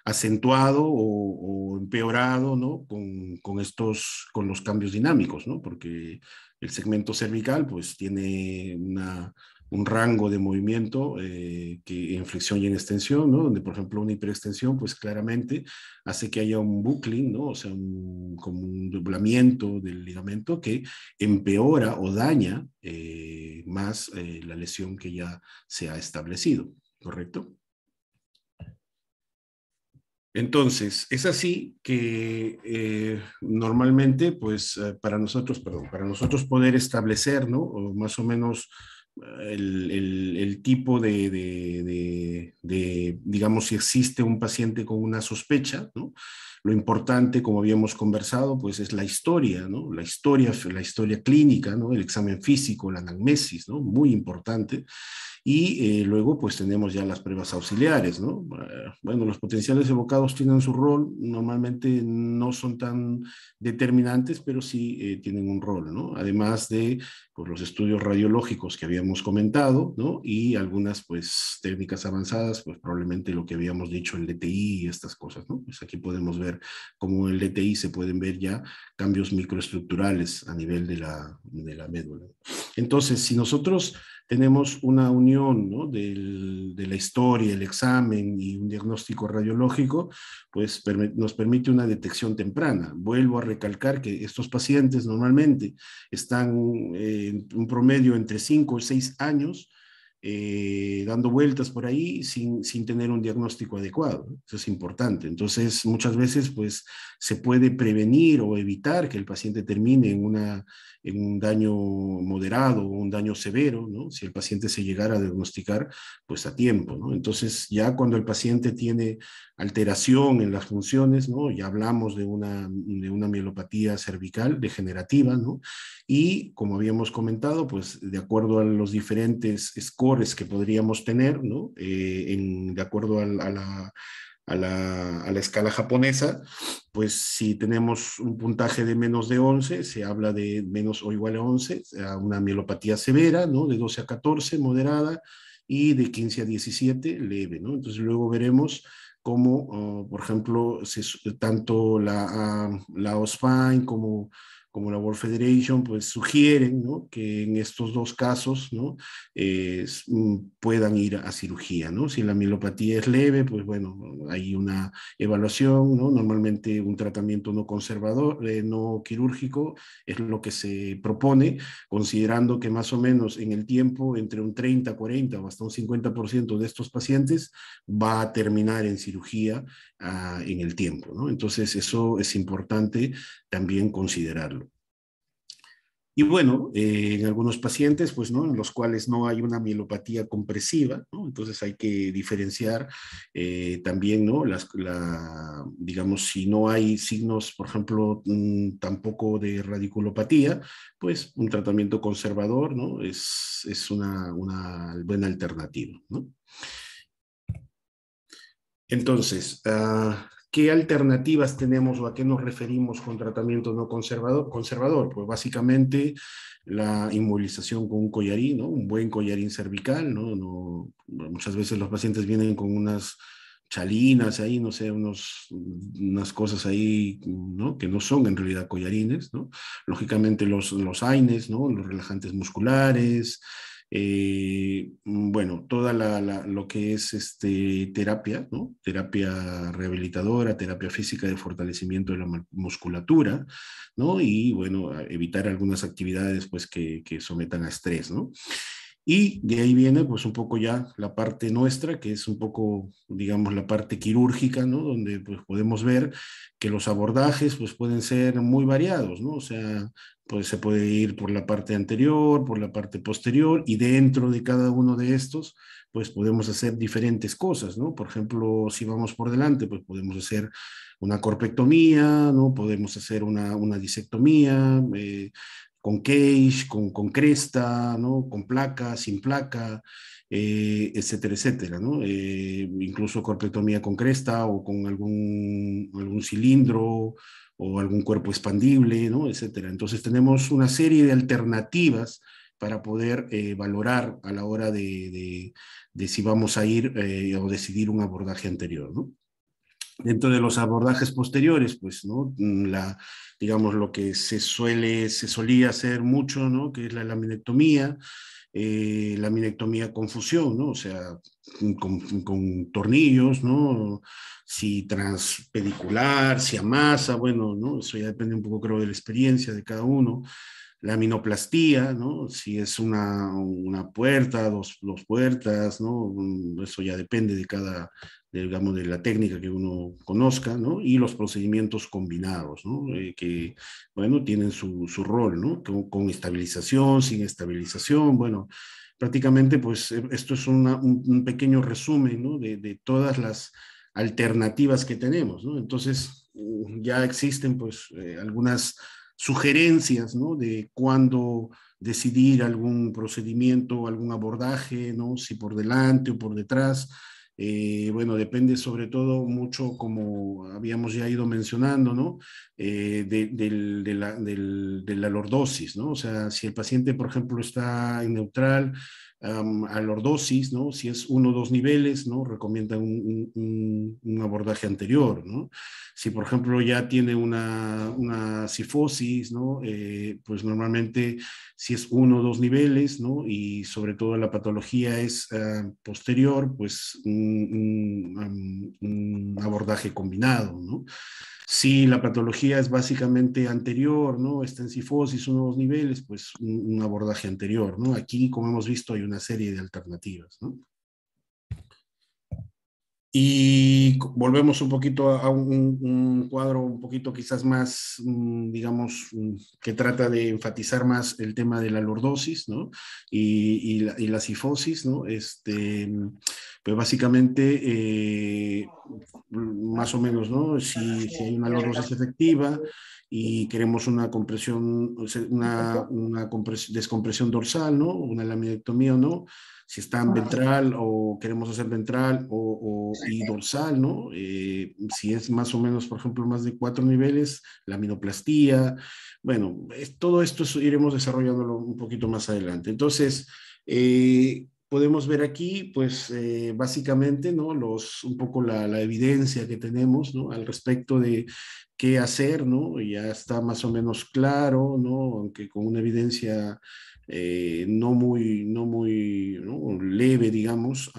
acentuado o empeorado, ¿no? Con los cambios dinámicos, ¿no? Porque el segmento cervical, pues, tiene un rango de movimiento que en flexión y en extensión, ¿no? Donde, por ejemplo, una hiperextensión, pues, claramente hace que haya un buckling, ¿no? O sea, como un doblamiento del ligamento que empeora o daña más la lesión que ya se ha establecido, ¿correcto? Entonces, es así que normalmente, pues, para nosotros poder establecer, ¿no? O más o menos el tipo digamos, si existe un paciente con una sospecha, ¿no? Lo importante, como habíamos conversado, pues es la historia, ¿no? La historia clínica, ¿no? El examen físico, la anamnesis, ¿no? Muy importante. Y luego pues tenemos ya las pruebas auxiliares, ¿no? Bueno, los potenciales evocados tienen su rol, normalmente no son tan determinantes, pero sí tienen un rol, ¿no? Además de pues, los estudios radiológicos que habíamos comentado, ¿no? Y algunas pues técnicas avanzadas, pues probablemente lo que habíamos dicho, el DTI y estas cosas, ¿no? Pues aquí podemos ver cómo el DTI se pueden ver ya cambios microestructurales a nivel de la médula. Entonces, si nosotros tenemos una unión, ¿no? de la historia, el examen y un diagnóstico radiológico, pues nos permite una detección temprana. Vuelvo a recalcar que estos pacientes normalmente están en un promedio entre 5 y 6 años dando vueltas por ahí sin tener un diagnóstico adecuado. Eso es importante. Entonces, muchas veces, pues, se puede prevenir o evitar que el paciente termine en un daño moderado o un daño severo, ¿no? Si el paciente se llegara a diagnosticar, pues, a tiempo, ¿no? Entonces, ya cuando el paciente tiene alteración en las funciones, ¿no? Ya hablamos de una mielopatía cervical degenerativa, ¿no? Y como habíamos comentado, pues de acuerdo a los diferentes scores que podríamos tener, ¿no? De acuerdo a la escala japonesa, pues si tenemos un puntaje de menos de 11, se habla de menos o igual a 11, a una mielopatía severa, ¿no? De 12 a 14, moderada, y de 15 a 17, leve, ¿no? Entonces luego veremos cómo, por ejemplo, tanto la OSPAN como la World Federation, pues sugieren, ¿no? Que en estos dos casos, ¿no? Puedan ir a cirugía, ¿no? Si la mielopatía es leve, pues bueno, hay una evaluación, ¿no? Normalmente un tratamiento no conservador, no quirúrgico, es lo que se propone, considerando que más o menos en el tiempo, entre un 30, 40 o hasta un 50% de estos pacientes va a terminar en cirugía en el tiempo, ¿no? Entonces, eso es importante también considerarlo. Y bueno, en algunos pacientes, pues, ¿no? En los cuales no hay una mielopatía compresiva, ¿no? Entonces hay que diferenciar también, ¿no? Digamos, si no hay signos, por ejemplo, tampoco de radiculopatía, pues un tratamiento conservador, ¿no? Es una buena alternativa, ¿no? Entonces, ¿qué alternativas tenemos o a qué nos referimos con tratamiento no conservador? Pues básicamente la inmovilización con un collarín, ¿no? Un buen collarín cervical, ¿no? Muchas veces los pacientes vienen con unas chalinas ahí, no sé, unas cosas ahí, ¿no? Que no son en realidad collarines, ¿no? Lógicamente los AINES, ¿no? Los relajantes musculares, bueno, toda lo que es terapia, ¿no? Terapia rehabilitadora, terapia física de fortalecimiento de la musculatura, ¿no? Y bueno, evitar algunas actividades pues que sometan a estrés, ¿no? Y de ahí viene pues un poco ya la parte nuestra, que es un poco, digamos, la parte quirúrgica, ¿no? Donde pues podemos ver que los abordajes pues pueden ser muy variados, ¿no? O sea, pues se puede ir por la parte anterior, por la parte posterior, y dentro de cada uno de estos pues podemos hacer diferentes cosas, ¿no? Por ejemplo, si vamos por delante, pues podemos hacer una corpectomía, ¿no? Podemos hacer una disectomía, con cage, con cresta, ¿no? Con placa, sin placa, etcétera, etcétera, ¿no? Incluso corpectomía con cresta o con algún cilindro o algún cuerpo expandible, ¿no? Etcétera. Entonces tenemos una serie de alternativas para poder valorar a la hora de si vamos a ir o decidir un abordaje anterior, ¿no? Dentro de los abordajes posteriores, pues, ¿no? Digamos, lo que se solía hacer mucho, ¿no? Que es la laminectomía con fusión, ¿no? O sea, con tornillos, ¿no? Si transpedicular, si amasa, bueno, ¿no? Eso ya depende un poco, creo, de la experiencia de cada uno. Laminoplastía, ¿no? Si es una puerta, dos puertas, ¿no? Eso ya depende digamos, de la técnica que uno conozca, ¿no? Y los procedimientos combinados, ¿no? Que, bueno, tienen su rol, ¿no? Con estabilización, sin estabilización, bueno, prácticamente, pues, esto es un pequeño resumen, ¿no? De todas las alternativas que tenemos, ¿no? Entonces, ya existen, pues, algunas sugerencias, ¿no? De cuándo decidir algún procedimiento, algún abordaje, ¿no? Si por delante o por detrás. Bueno, depende sobre todo mucho, como habíamos ya ido mencionando, ¿no? De la lordosis, ¿no? O sea, si el paciente, por ejemplo, está en neutral, a lordosis, ¿no? Si es 1 o 2 niveles, ¿no? Recomiendan un abordaje anterior, ¿no? Si, por ejemplo, ya tiene una cifosis, ¿no? Pues normalmente si es 1 o 2 niveles, ¿no? Y sobre todo la patología es posterior, pues un abordaje combinado, ¿no? Si la patología es básicamente anterior, ¿no? Está en cifosis, 1 o 2 niveles, pues un abordaje anterior, ¿no? Aquí, como hemos visto, hay una serie de alternativas, ¿no? Y volvemos un poquito a un cuadro un poquito quizás más, digamos, que trata de enfatizar más el tema de la lordosis, ¿no? Y la cifosis, ¿no? Pues básicamente, más o menos, ¿no? Si hay una lordosis efectiva y queremos una compresión, descompresión dorsal, ¿no? Una laminectomía o no, si está en ventral o queremos hacer ventral y dorsal, ¿no? Si es más o menos, por ejemplo, más de 4 niveles, laminoplastía. Bueno, todo esto iremos desarrollándolo un poquito más adelante. Entonces, podemos ver aquí, pues, básicamente, ¿no? Un poco la evidencia que tenemos, ¿no? Al respecto de qué hacer, ¿no? Ya está más o menos claro, ¿no? Aunque con una evidencia no muy, ¿no? Leve, digamos,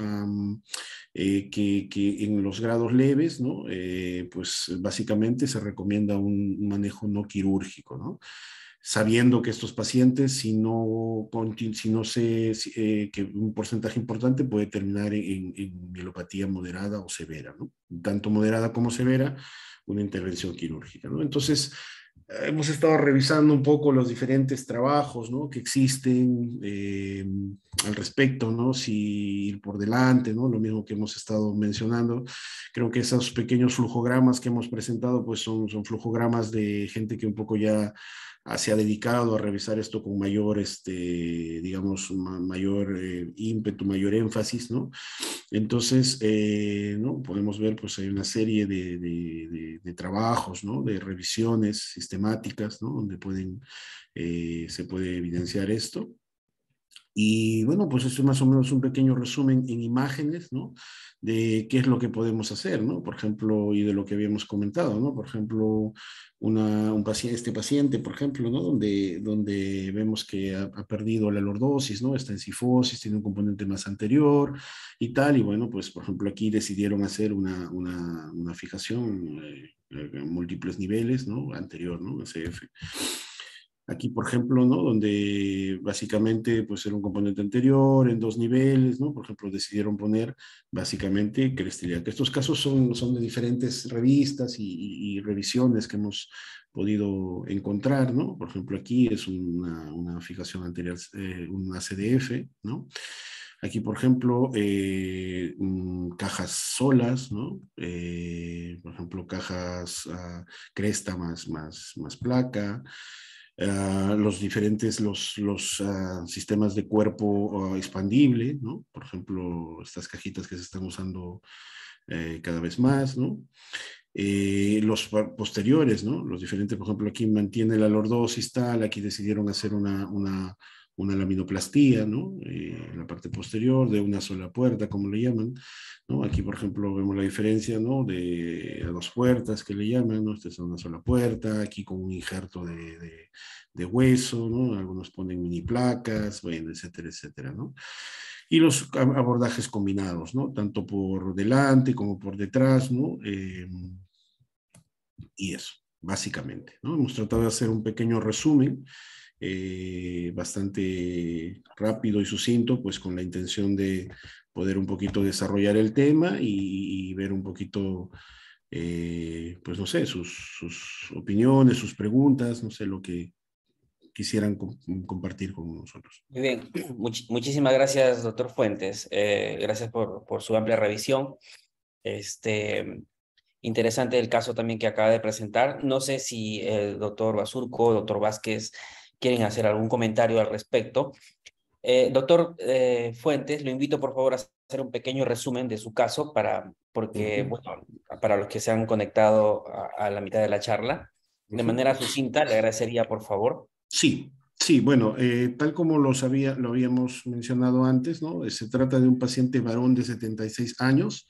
que en los grados leves, ¿no? Pues básicamente se recomienda un manejo no quirúrgico, ¿no? Sabiendo que estos pacientes, si no que un porcentaje importante puede terminar en mielopatía moderada o severa, ¿no? Tanto moderada como severa, una intervención quirúrgica, ¿no? Entonces, hemos estado revisando un poco los diferentes trabajos, ¿no? Que existen al respecto, ¿no? Si ir por delante, ¿no? Lo mismo que hemos estado mencionando. Creo que esos pequeños flujogramas que hemos presentado, pues son flujogramas de gente que un poco ya se ha dedicado a revisar esto con mayor, digamos, mayor ímpetu, mayor énfasis, ¿no? Entonces, ¿no? Podemos ver, pues hay una serie de trabajos, ¿no? De revisiones sistemáticas, ¿no? Donde se puede evidenciar esto. Y bueno, pues esto es más o menos un pequeño resumen en imágenes, ¿no? De qué es lo que podemos hacer, ¿no? Por ejemplo, y de lo que habíamos comentado, ¿no? Por ejemplo, este paciente, por ejemplo, ¿no? Donde vemos que ha perdido la lordosis, ¿no? Está en cifosis, tiene un componente más anterior y tal. Y bueno, pues por ejemplo, aquí decidieron hacer una fijación en múltiples niveles, ¿no? Anterior, ¿no? ACF. Aquí, por ejemplo, ¿no? Donde básicamente pues era un componente anterior en 2 niveles, ¿no? Por ejemplo, decidieron poner básicamente crestelia. Que estos casos son de diferentes revistas y revisiones que hemos podido encontrar, ¿no? Por ejemplo, aquí es una fijación anterior, una CDF, ¿no? Aquí, por ejemplo, cajas solas, ¿no? Por ejemplo, cajas cresta más placa. Los diferentes, sistemas de cuerpo expandible, ¿no? Por ejemplo, estas cajitas que se están usando cada vez más, ¿no? Los posteriores, ¿no? Los diferentes, por ejemplo, aquí mantiene la lordosis tal, aquí decidieron hacer una laminoplastía, ¿no? La parte posterior de una sola puerta, como le llaman, ¿no? Aquí, por ejemplo, vemos la diferencia, ¿no? De 2 puertas que le llaman, ¿no? Esta es una sola puerta, aquí con un injerto de hueso, ¿no? Algunos ponen mini placas, bueno, etcétera, etcétera, ¿no? Y los abordajes combinados, ¿no? Tanto por delante como por detrás, ¿no? Y eso, básicamente, ¿no? Hemos tratado de hacer un pequeño resumen bastante rápido y sucinto, pues con la intención de poder un poquito desarrollar el tema y ver un poquito, pues no sé, sus opiniones, sus preguntas, no sé, lo que quisieran compartir con nosotros. Muy bien, muchísimas gracias, doctor Fuentes. Gracias por su amplia revisión. Interesante el caso también que acaba de presentar. No sé si el doctor Basurco, doctor Vázquez, quieren hacer algún comentario al respecto. Doctor Fuentes, lo invito por favor a hacer un pequeño resumen de su caso porque, bueno, para los que se han conectado a la mitad de la charla, de manera sucinta, le agradecería por favor. Sí, sí, bueno, tal como lo habíamos mencionado antes, ¿no? Se trata de un paciente varón de 76 años,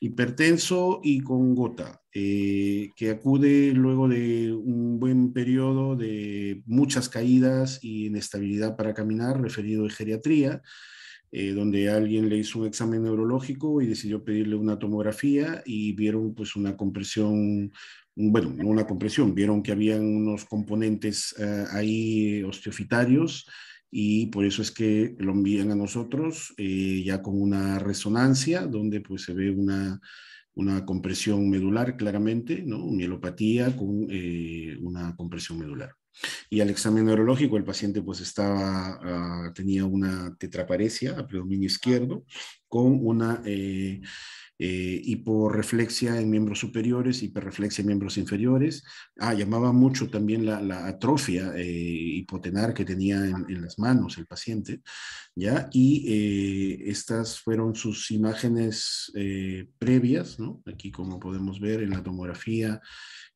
hipertenso y con gota, que acude luego de un buen periodo de muchas caídas y inestabilidad para caminar, referido de geriatría, donde alguien le hizo un examen neurológico y decidió pedirle una tomografía y vieron pues una compresión, bueno, no una compresión, vieron que habían unos componentes ahí osteofitarios y por eso es que lo envían a nosotros ya con una resonancia donde pues se ve una compresión medular claramente, ¿no? Mielopatía con una compresión medular. Y al examen neurológico el paciente pues tenía una tetraparesia a predominio izquierdo con una hiporreflexia en miembros superiores, hiperreflexia en miembros inferiores. Llamaba mucho también la atrofia hipotenar que tenía en las manos el paciente, ¿ya? Y estas fueron sus imágenes previas, ¿no? Aquí como podemos ver en la tomografía,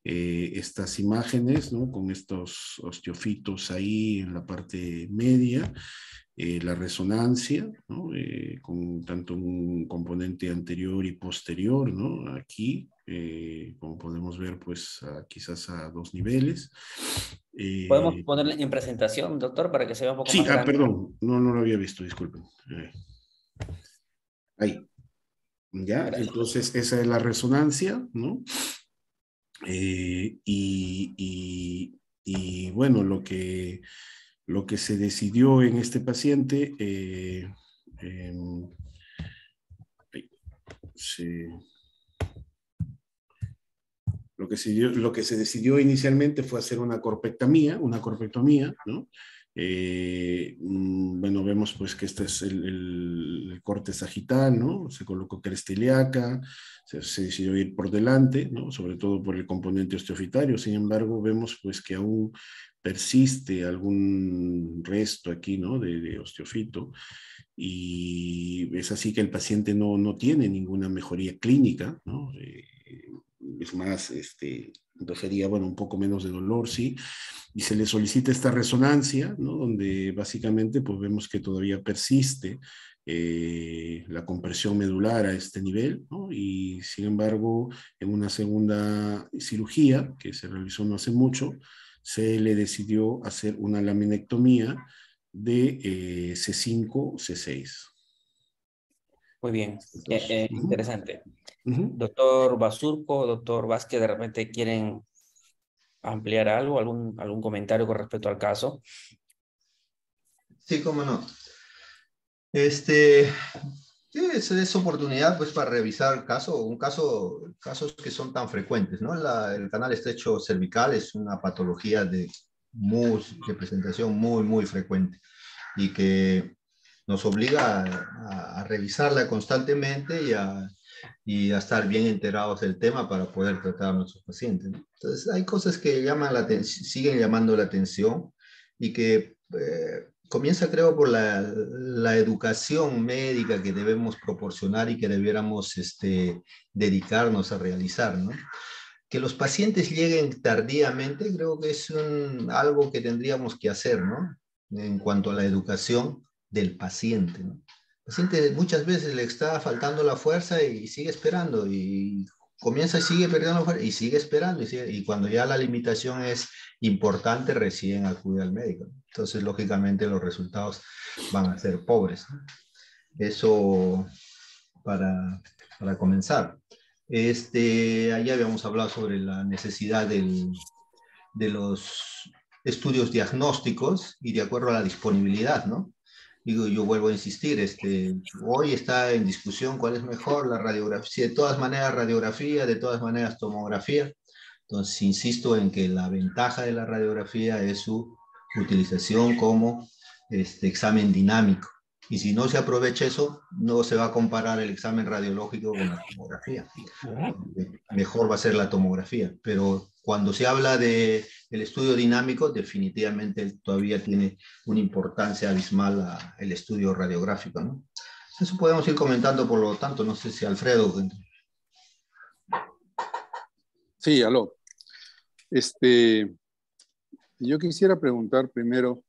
estas imágenes, ¿no? Con estos osteofitos ahí en la parte media, la resonancia, ¿no? Con tanto un componente anterior y posterior, ¿no? Aquí, como podemos ver, pues quizás a 2 niveles. ¿Podemos ponerle en presentación, doctor, para que se vea un poco Sí, más grande? perdón, no lo había visto, disculpen. Ahí, ¿ya? Gracias. Entonces, esa es la resonancia, ¿no? Y bueno, lo que se decidió en este paciente, lo que se decidió inicialmente fue hacer una corpectomía, ¿no? Bueno, vemos pues que este es el corte sagital, ¿no? Se colocó cresta ilíaca, se decidió ir por delante, ¿no? Sobre todo por el componente osteofitario. Sin embargo, vemos pues que aún persiste algún resto aquí, ¿no? De osteofito. Y es así que el paciente no tiene ninguna mejoría clínica, ¿no? Es más, refería, bueno, un poco menos de dolor, sí, y se le solicita esta resonancia, ¿no? Donde básicamente pues vemos que todavía persiste la compresión medular a este nivel, ¿no? Y sin embargo, en una segunda cirugía que se realizó no hace mucho, se le decidió hacer una laminectomía de C5, C6. Muy bien, Entonces, interesante. uh-huh. Doctor Basurco, doctor Vázquez, ¿de repente quieren ampliar algo, algún comentario con respecto al caso? Sí, cómo no. Sí, es oportunidad pues para revisar casos que son tan frecuentes, ¿no? El canal estrecho cervical es una patología de presentación muy frecuente y que nos obliga a revisarla constantemente y a estar bien enterados del tema para poder tratar a nuestros pacientes, ¿no? Entonces, hay cosas que siguen llamando la atención y que comienza, creo, por la educación médica que debemos proporcionar y que debiéramos dedicarnos a realizar, ¿no? Que los pacientes lleguen tardíamente, creo que es algo que tendríamos que hacer, ¿no? En cuanto a la educación del paciente, ¿no? El paciente muchas veces le está faltando la fuerza y sigue esperando y comienza y sigue perdiendo la fuerza y sigue esperando y cuando ya la limitación es importante recién acude al médico. Entonces, lógicamente, los resultados van a ser pobres, ¿no? Eso para comenzar. Allá habíamos hablado sobre la necesidad de los estudios diagnósticos y de acuerdo a la disponibilidad, ¿no? Digo, yo vuelvo a insistir, hoy está en discusión cuál es mejor, la radiografía, si de todas maneras radiografía, de todas maneras tomografía. Entonces, insisto en que la ventaja de la radiografía es su utilización como examen dinámico. Y si no se aprovecha eso, no se va a comparar el examen radiológico con la tomografía. Mejor va a ser la tomografía. Pero cuando se habla del estudio dinámico, definitivamente todavía tiene una importancia abismal el estudio radiográfico, ¿no? Eso podemos ir comentando, por lo tanto, no sé si Alfredo. Sí, aló. Yo quisiera preguntar primero,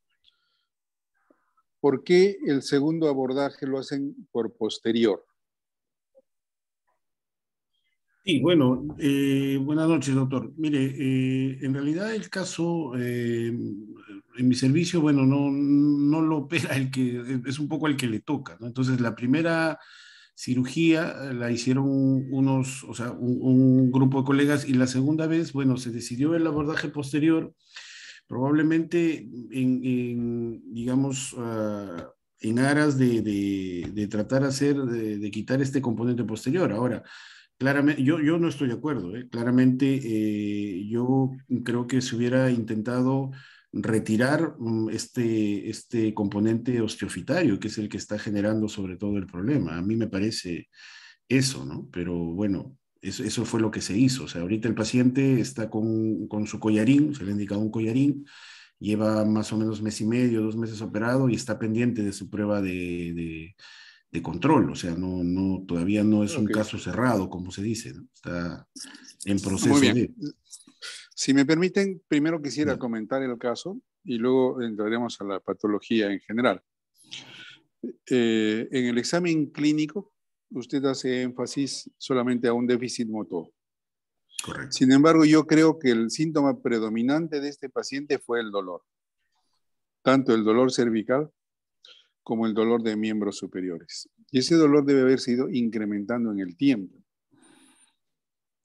¿por qué el segundo abordaje lo hacen por posterior? Sí, bueno, buenas noches, doctor. Mire, en realidad el caso en mi servicio, bueno, no lo opera el que, es un poco el que le toca, ¿no? Entonces, la primera cirugía la hicieron unos, o sea, un grupo de colegas y la segunda vez, bueno, se decidió el abordaje posterior, probablemente digamos, en aras de tratar de quitar este componente posterior. Ahora, claramente, yo no estoy de acuerdo, ¿eh? Claramente, yo creo que se hubiera intentado retirar este componente osteofitario, que es el que está generando sobre todo el problema. A mí me parece eso, ¿no? Pero bueno, eso fue lo que se hizo. O sea, ahorita el paciente está con su collarín, se le ha indicado un collarín, lleva más o menos mes y medio, 2 meses operado y está pendiente de su prueba de control. O sea, todavía no es un Ok, caso cerrado, como se dice, ¿no? Está en muy proceso bien. de... Si me permiten, primero quisiera Ya. comentar el caso y luego entraremos a la patología en general. En el examen clínico, usted hace énfasis solamente a un déficit motor. Correcto. Sin embargo, yo creo que el síntoma predominante de este paciente fue el dolor, tanto el dolor cervical como el dolor de miembros superiores. Y ese dolor debe haberse ido incrementando en el tiempo.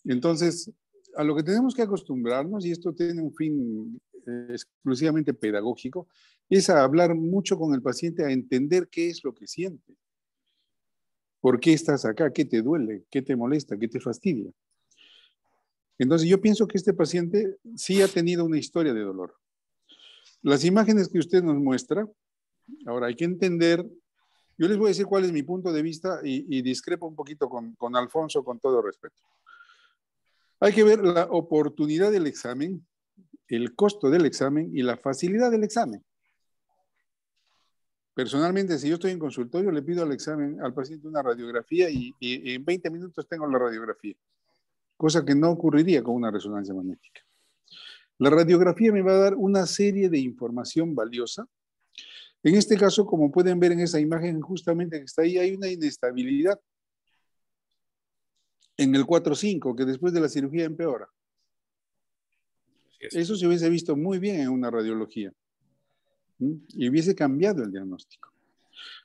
Entonces, a lo que tenemos que acostumbrarnos, y esto tiene un fin exclusivamente pedagógico, es a hablar mucho con el paciente, a entender qué es lo que siente. ¿Por qué estás acá? ¿Qué te duele? ¿Qué te molesta? ¿Qué te fastidia? Entonces, yo pienso que este paciente sí ha tenido una historia de dolor. Las imágenes que usted nos muestra, ahora hay que entender, yo les voy a decir cuál es mi punto de vista y discrepo un poquito con Alfonso con todo respeto. Hay que ver la oportunidad del examen, el costo del examen y la facilidad del examen. Personalmente, si yo estoy en consultorio, le pido al paciente una radiografía y en 20 minutos tengo la radiografía, cosa que no ocurriría con una resonancia magnética. La radiografía me va a dar una serie de información valiosa. En este caso, como pueden ver en esa imagen justamente que está ahí, hay una inestabilidad en el 4-5, que después de la cirugía empeora. Eso se hubiese visto muy bien en una radiología y hubiese cambiado el diagnóstico.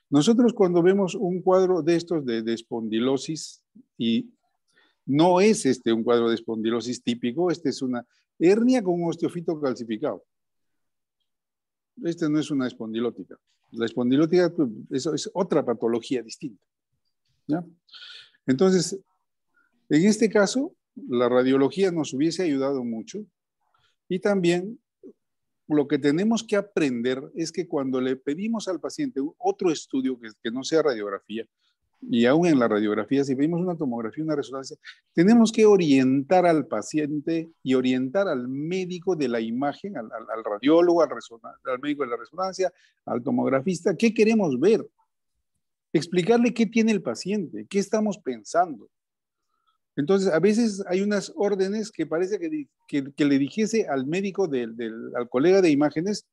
Nosotros cuando vemos un cuadro de estos de espondilosis, y no es un cuadro de espondilosis típico, es una hernia con un osteofito calcificado. No es una espondilótica. La espondilótica eso es otra patología distinta, ¿ya? Entonces, en este caso, la radiología nos hubiese ayudado mucho y también lo que tenemos que aprender es que cuando le pedimos al paciente otro estudio que no sea radiografía, y aún en la radiografía, si pedimos una tomografía, una resonancia, tenemos que orientar al paciente y orientar al médico de la imagen, al radiólogo, al médico de la resonancia, al tomografista, qué queremos ver. Explicarle qué tiene el paciente, qué estamos pensando. Entonces, a veces hay unas órdenes que parece que le dijese al médico, al colega de imágenes,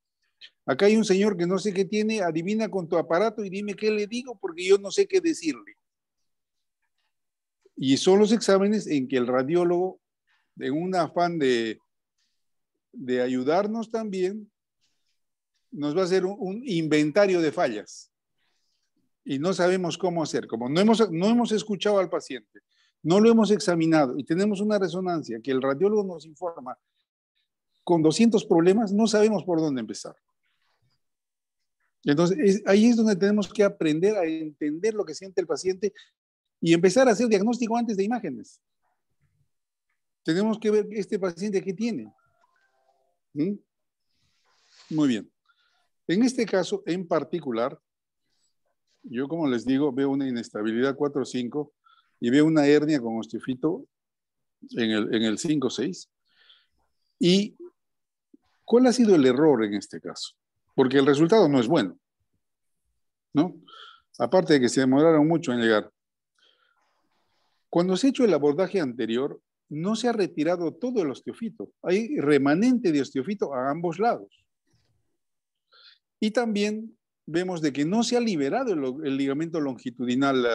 acá hay un señor que no sé qué tiene, adivina con tu aparato y dime qué le digo porque yo no sé qué decirle. Y son los exámenes en que el radiólogo, en un afán de ayudarnos también, nos va a hacer un inventario de fallas. Y no sabemos cómo hacer. Como no hemos escuchado al paciente, no lo hemos examinado y tenemos una resonancia que el radiólogo nos informa con 200 problemas, no sabemos por dónde empezar. Entonces, ahí es donde tenemos que aprender a entender lo que siente el paciente y empezar a hacer diagnóstico antes de imágenes. Tenemos que ver este paciente qué tiene. Muy bien. En este caso, en particular, Yo, como les digo, veo una inestabilidad 4-5 y veo una hernia con osteofito en el 5-6. ¿Y cuál ha sido el error en este caso? Porque el resultado no es bueno, ¿no? Aparte de que se demoraron mucho en llegar. Cuando se ha hecho el abordaje anterior, no se ha retirado todo el osteofito. Hay remanente de osteofito a ambos lados. Y también vemos de que no se ha liberado el ligamento longitudinal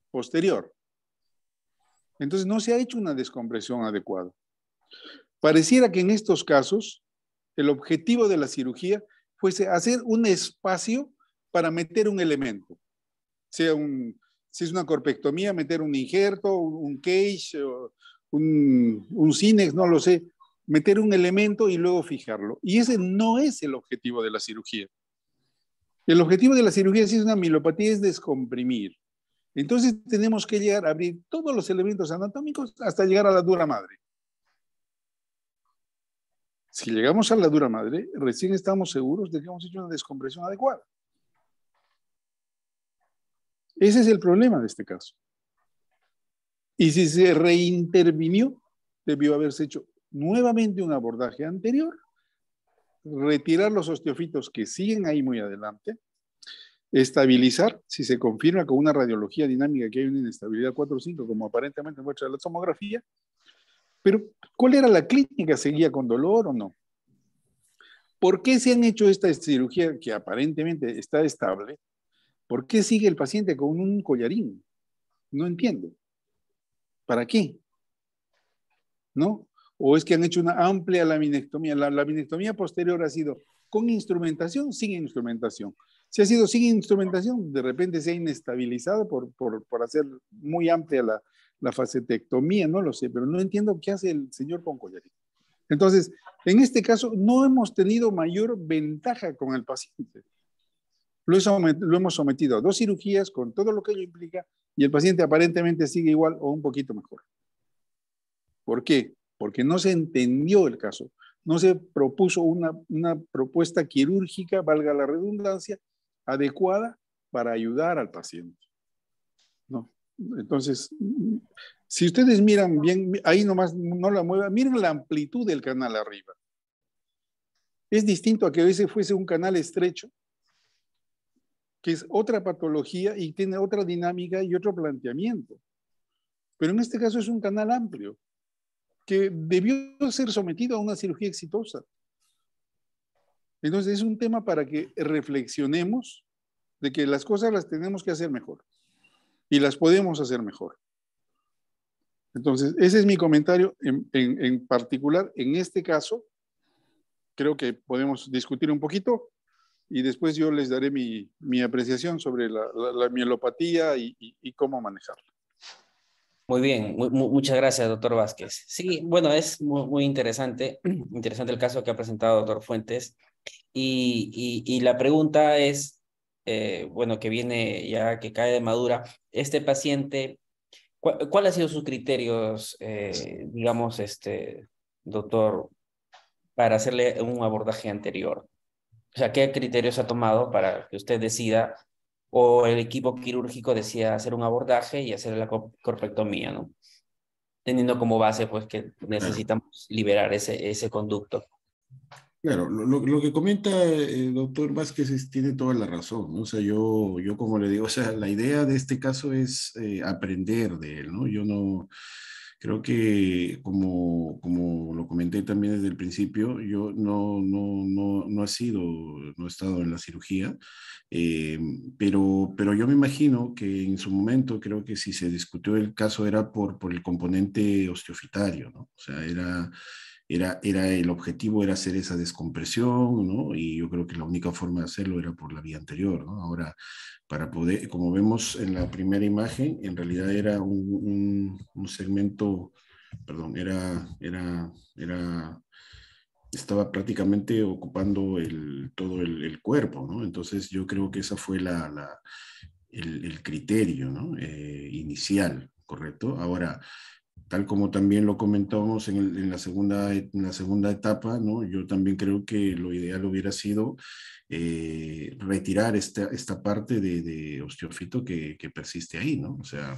posterior. Entonces no se ha hecho una descompresión adecuada. Pareciera que en estos casos el objetivo de la cirugía fuese hacer un espacio para meter un elemento. Si es una corpectomía, meter un injerto, un cage, un sínex, no lo sé, meter un elemento y luego fijarlo. Y ese no es el objetivo de la cirugía. El objetivo de la cirugía, si es una mielopatía, es descomprimir. Entonces tenemos que llegar a abrir todos los elementos anatómicos hasta llegar a la dura madre. Si llegamos a la dura madre, recién estamos seguros de que hemos hecho una descompresión adecuada. Ese es el problema de este caso. Y si se reintervinió, debió haberse hecho nuevamente un abordaje anterior, retirar los osteofitos que siguen ahí muy adelante, estabilizar, si se confirma con una radiología dinámica que hay una inestabilidad 4-5, como aparentemente muestra la tomografía, pero ¿cuál era la clínica? ¿Seguía con dolor o no? ¿Por qué se han hecho esta cirugía que aparentemente está estable? ¿Por qué sigue el paciente con un collarín? No entiendo. ¿Para qué? ¿No? ¿O es que han hecho una amplia laminectomía? La laminectomía posterior ha sido con instrumentación, sin instrumentación. Si ha sido sin instrumentación, de repente se ha inestabilizado por hacer muy amplia la facetectomía, no lo sé, pero no entiendo qué hace el señor con collarín. Entonces, en este caso, no hemos tenido mayor ventaja con el paciente. Lo hemos sometido a 2 cirugías con todo lo que ello implica y el paciente aparentemente sigue igual o un poquito mejor. ¿Por qué? Porque no se entendió el caso. No se propuso una propuesta quirúrgica, valga la redundancia, adecuada para ayudar al paciente. ¿No? Entonces, si ustedes miran bien, ahí nomás no la muevan, miren la amplitud del canal arriba. Es distinto a que ese fuese un canal estrecho, que es otra patología y tiene otra dinámica y otro planteamiento. Pero en este caso es un canal amplio, que debió ser sometido a una cirugía exitosa. Entonces es un tema para que reflexionemos de que las cosas las tenemos que hacer mejor y las podemos hacer mejor. Entonces ese es mi comentario en particular. En este caso, creo que podemos discutir un poquito y después yo les daré mi apreciación sobre la mielopatía y cómo manejarla. Muy bien, muchas gracias, doctor Vázquez. Sí, bueno, es muy interesante, interesante el caso que ha presentado doctor Fuentes. Y la pregunta es, bueno, que viene ya, que cae de madura, este paciente, ¿cuál ha sido sus criterios, digamos, doctor, para hacerle un abordaje anterior? O sea, ¿qué criterios ha tomado para que usted decida o el equipo quirúrgico decida hacer un abordaje y hacer la corpectomía, ¿no? Teniendo como base, pues, que necesitamos liberar ese conducto. Claro, lo que comenta el doctor Vázquez tiene toda la razón, ¿no? O sea, yo como le digo, o sea, la idea de este caso es aprender de él, ¿no? Yo no, creo que como lo comenté también desde el principio, yo no he estado en la cirugía, pero yo me imagino que en su momento, creo que si se discutió el caso era por el componente osteofitario, ¿no? O sea, el objetivo era hacer esa descompresión, ¿no? Y yo creo que la única forma de hacerlo era por la vía anterior, ¿no? Ahora, para poder, como vemos en la primera imagen, en realidad era un segmento, perdón, estaba prácticamente ocupando todo el cuerpo, ¿no? Entonces yo creo que esa fue el criterio, ¿no? Inicial, ¿correcto? Ahora, tal como también lo comentamos en la segunda etapa, ¿no? Yo también creo que lo ideal hubiera sido retirar esta parte de osteofito que persiste ahí, ¿no? O sea,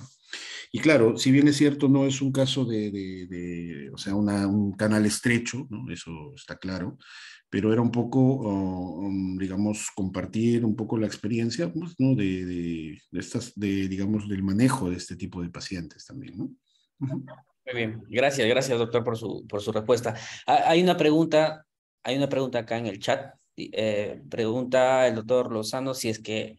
y claro, si bien es cierto, no es un caso o sea, un canal estrecho, ¿no? Eso está claro, pero era un poco, digamos, compartir un poco la experiencia, pues, ¿no? Digamos, del manejo de este tipo de pacientes también, ¿no? Ujú. Muy bien, gracias, doctor, por su respuesta. Hay una pregunta acá en el chat. Pregunta el doctor Lozano si es que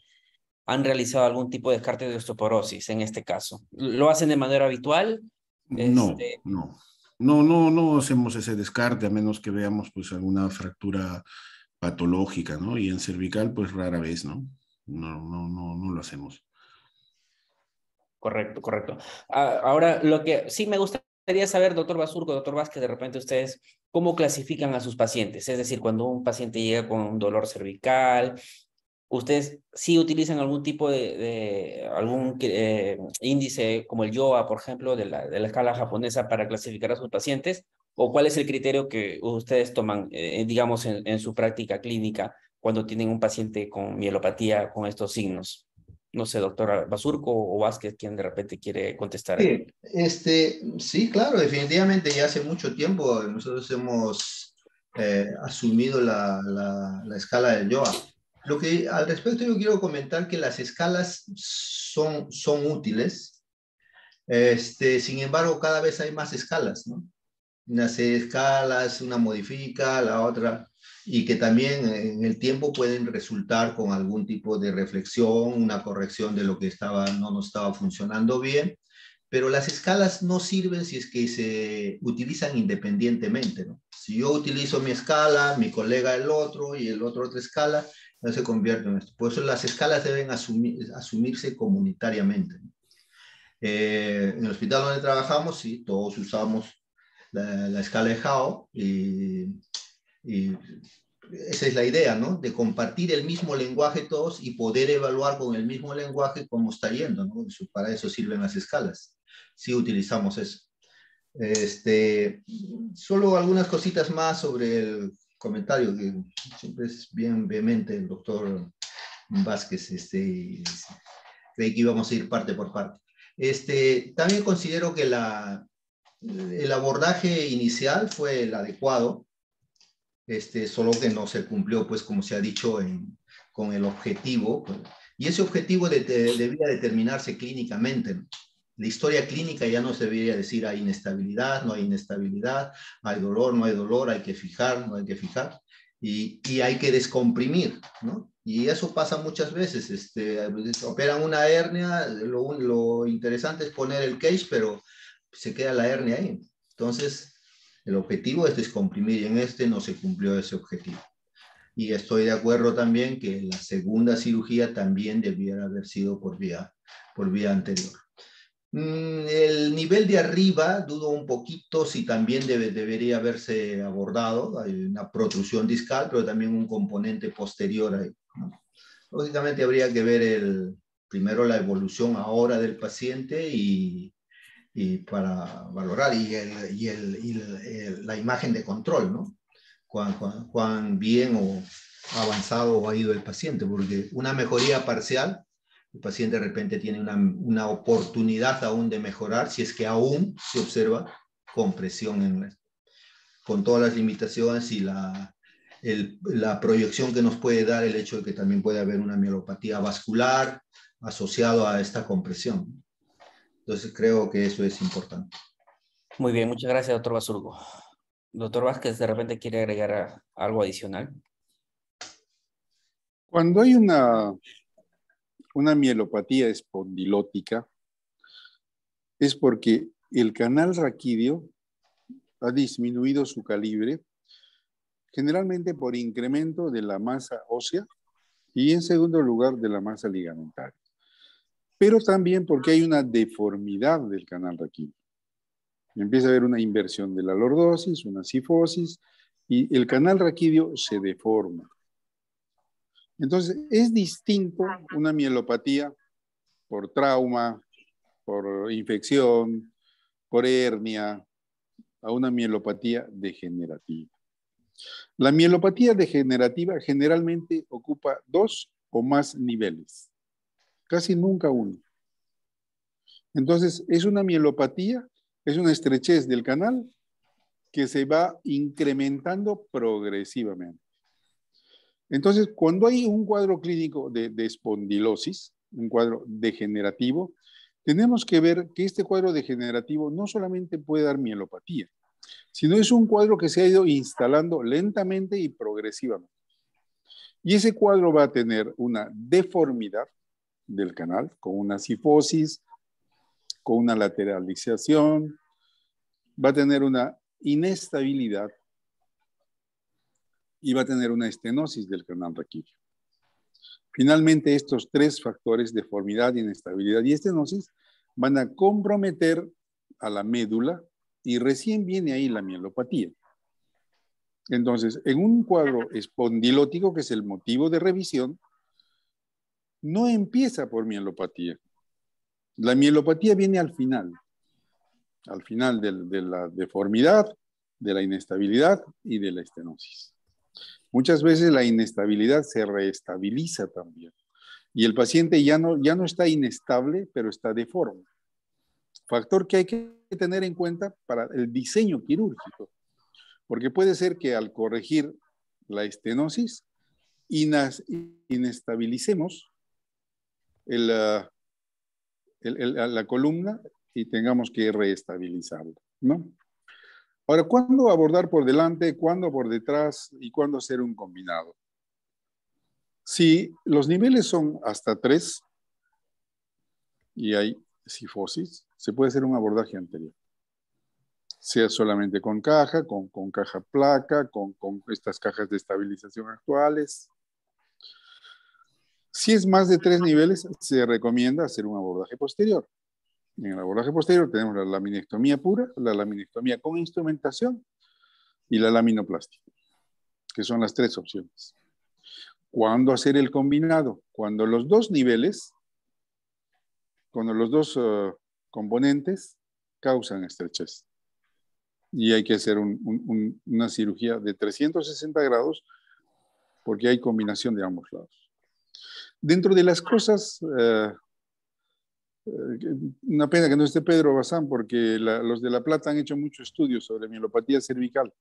han realizado algún tipo de descarte de osteoporosis en este caso. ¿Lo hacen de manera habitual? No, Este, no. No hacemos ese descarte a menos que veamos pues alguna fractura patológica, ¿no? Y en cervical pues rara vez, ¿no? No lo hacemos. Correcto, correcto. Ahora, lo que sí me gustaría saber, doctor Basurco, doctor Vázquez, de repente ustedes, ¿cómo clasifican a sus pacientes? Es decir, cuando un paciente llega con un dolor cervical, ¿ustedes sí utilizan algún tipo algún índice como el YOA, por ejemplo, de la escala japonesa para clasificar a sus pacientes? ¿O cuál es el criterio que ustedes toman, digamos, en su práctica clínica cuando tienen un paciente con mielopatía con estos signos? No sé, doctora Basurco o Vázquez, quien de repente quiere contestar ahí. Sí, sí, claro, definitivamente ya hace mucho tiempo nosotros hemos asumido la escala del YOA. Lo que al respecto yo quiero comentar que las escalas son útiles, sin embargo cada vez hay más escalas, ¿no? Una serie de escalas, una modifica, la otra, y que también en el tiempo pueden resultar con algún tipo de reflexión, una corrección de lo que no nos estaba funcionando bien, pero las escalas no sirven si es que se utilizan independientemente, ¿no? Si yo utilizo mi escala, mi colega el otro y el otro otra escala, no se convierte en esto. Por eso las escalas deben asumirse comunitariamente, ¿no? En el hospital donde trabajamos, sí, todos usamos la escala de Howe y esa es la idea, ¿no? De compartir el mismo lenguaje todos y poder evaluar con el mismo lenguaje cómo está yendo, ¿no? Para eso sirven las escalas. Sí utilizamos eso. Solo algunas cositas más sobre el comentario, que siempre es bien vehemente el doctor Vázquez, creí que íbamos a ir parte por parte. También considero que el abordaje inicial fue el adecuado, solo que no se cumplió, pues como se ha dicho, con el objetivo, pues, y ese objetivo debía determinarse clínicamente, ¿no? La historia clínica ya no se debería decir hay inestabilidad, no hay inestabilidad, hay dolor, no hay dolor, hay que fijar, no hay que fijar, y hay que descomprimir, ¿no? Y eso pasa muchas veces, operan una hernia, lo interesante es poner el cage, pero se queda la hernia ahí. Entonces, el objetivo es descomprimir y en no se cumplió ese objetivo. Y estoy de acuerdo también que la segunda cirugía también debiera haber sido por vía anterior. El nivel de arriba, dudo un poquito si también debería haberse abordado. Hay una protrusión discal, pero también un componente posterior ahí, ¿no? Lógicamente habría que ver primero la evolución ahora del paciente y para valorar la imagen de control, ¿no? Cuán bien o avanzado ha ido el paciente, porque una mejoría parcial, el paciente de repente tiene una oportunidad aún de mejorar si es que aún se observa compresión con todas las limitaciones y la proyección que nos puede dar el hecho de que también puede haber una mielopatía vascular asociado a esta compresión. Entonces creo que eso es importante. Muy bien, muchas gracias, doctor Basurgo. Doctor Vázquez, de repente quiere agregar algo adicional. Cuando hay una mielopatía espondilótica, es porque el canal raquídeo ha disminuido su calibre, generalmente por incremento de la masa ósea y en segundo lugar de la masa ligamentaria, pero también porque hay una deformidad del canal raquídeo. Empieza a haber una inversión de la lordosis, una cifosis, y el canal raquídeo se deforma. Entonces, es distinto una mielopatía por trauma, por infección, por hernia, a una mielopatía degenerativa. La mielopatía degenerativa generalmente ocupa 2 o más niveles, casi nunca uno. Entonces, es una mielopatía, es una estrechez del canal que se va incrementando progresivamente. Entonces, cuando hay un cuadro clínico de espondilosis, un cuadro degenerativo, tenemos que ver que este cuadro degenerativo no solamente puede dar mielopatía, sino es un cuadro que se ha ido instalando lentamente y progresivamente. Y ese cuadro va a tener una deformidad del canal, con una cifosis, con una lateralización, va a tener una inestabilidad y va a tener una estenosis del canal raquídeo. Finalmente, estos 3 factores, deformidad, inestabilidad y estenosis, van a comprometer a la médula y recién viene ahí la mielopatía. Entonces, en un cuadro espondilótico, que es el motivo de revisión, no empieza por mielopatía. La mielopatía viene al final de la deformidad, de la inestabilidad y de la estenosis. Muchas veces la inestabilidad se reestabiliza también. Y el paciente ya no está inestable, pero está deforme. Factor que hay que tener en cuenta para el diseño quirúrgico. Porque puede ser que al corregir la estenosis, inestabilicemos la columna y tengamos que reestabilizarla, ¿no? Ahora, ¿cuándo abordar por delante, cuándo por detrás y cuándo hacer un combinado? Si los niveles son hasta 3 y hay cifosis, se puede hacer un abordaje anterior. Sea solamente con caja, con caja placa, con estas cajas de estabilización actuales. Si es más de 3 niveles, se recomienda hacer un abordaje posterior. En el abordaje posterior tenemos la laminectomía pura, la laminectomía con instrumentación y la laminoplastia, que son las 3 opciones. ¿Cuándo hacer el combinado? Cuando los 2 niveles, cuando los 2 componentes causan estrechez. Y hay que hacer una cirugía de 360 grados porque hay combinación de ambos lados. Dentro de las cosas, una pena que no esté Pedro Bazán, porque los de La Plata han hecho muchos estudios sobre mielopatía cervical.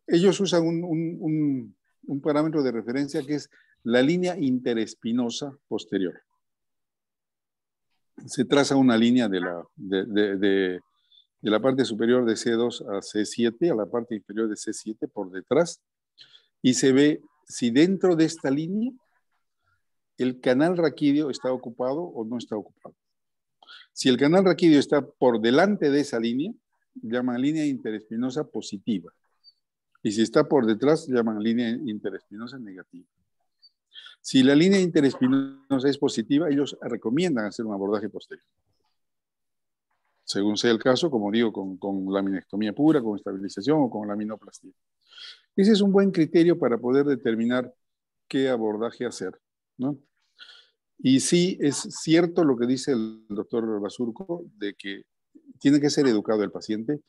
Ellos usan un parámetro de referencia que es la línea interespinosa posterior. Se traza una línea de la parte superior de C2 a C7, a la parte inferior de C7 por detrás, y se ve si dentro de esta línea el canal raquídeo está ocupado o no está ocupado. Si el canal raquídeo está por delante de esa línea, llaman línea interespinosa positiva. Y si está por detrás, llaman línea interespinosa negativa. Si la línea interespinosa es positiva, ellos recomiendan hacer un abordaje posterior. Según sea el caso, como digo, con laminectomía pura, con estabilización o con laminoplastia. Ese es un buen criterio para poder determinar qué abordaje hacer, ¿no? Y sí, es cierto lo que dice el doctor Basurco, de que tiene que ser educado el paciente,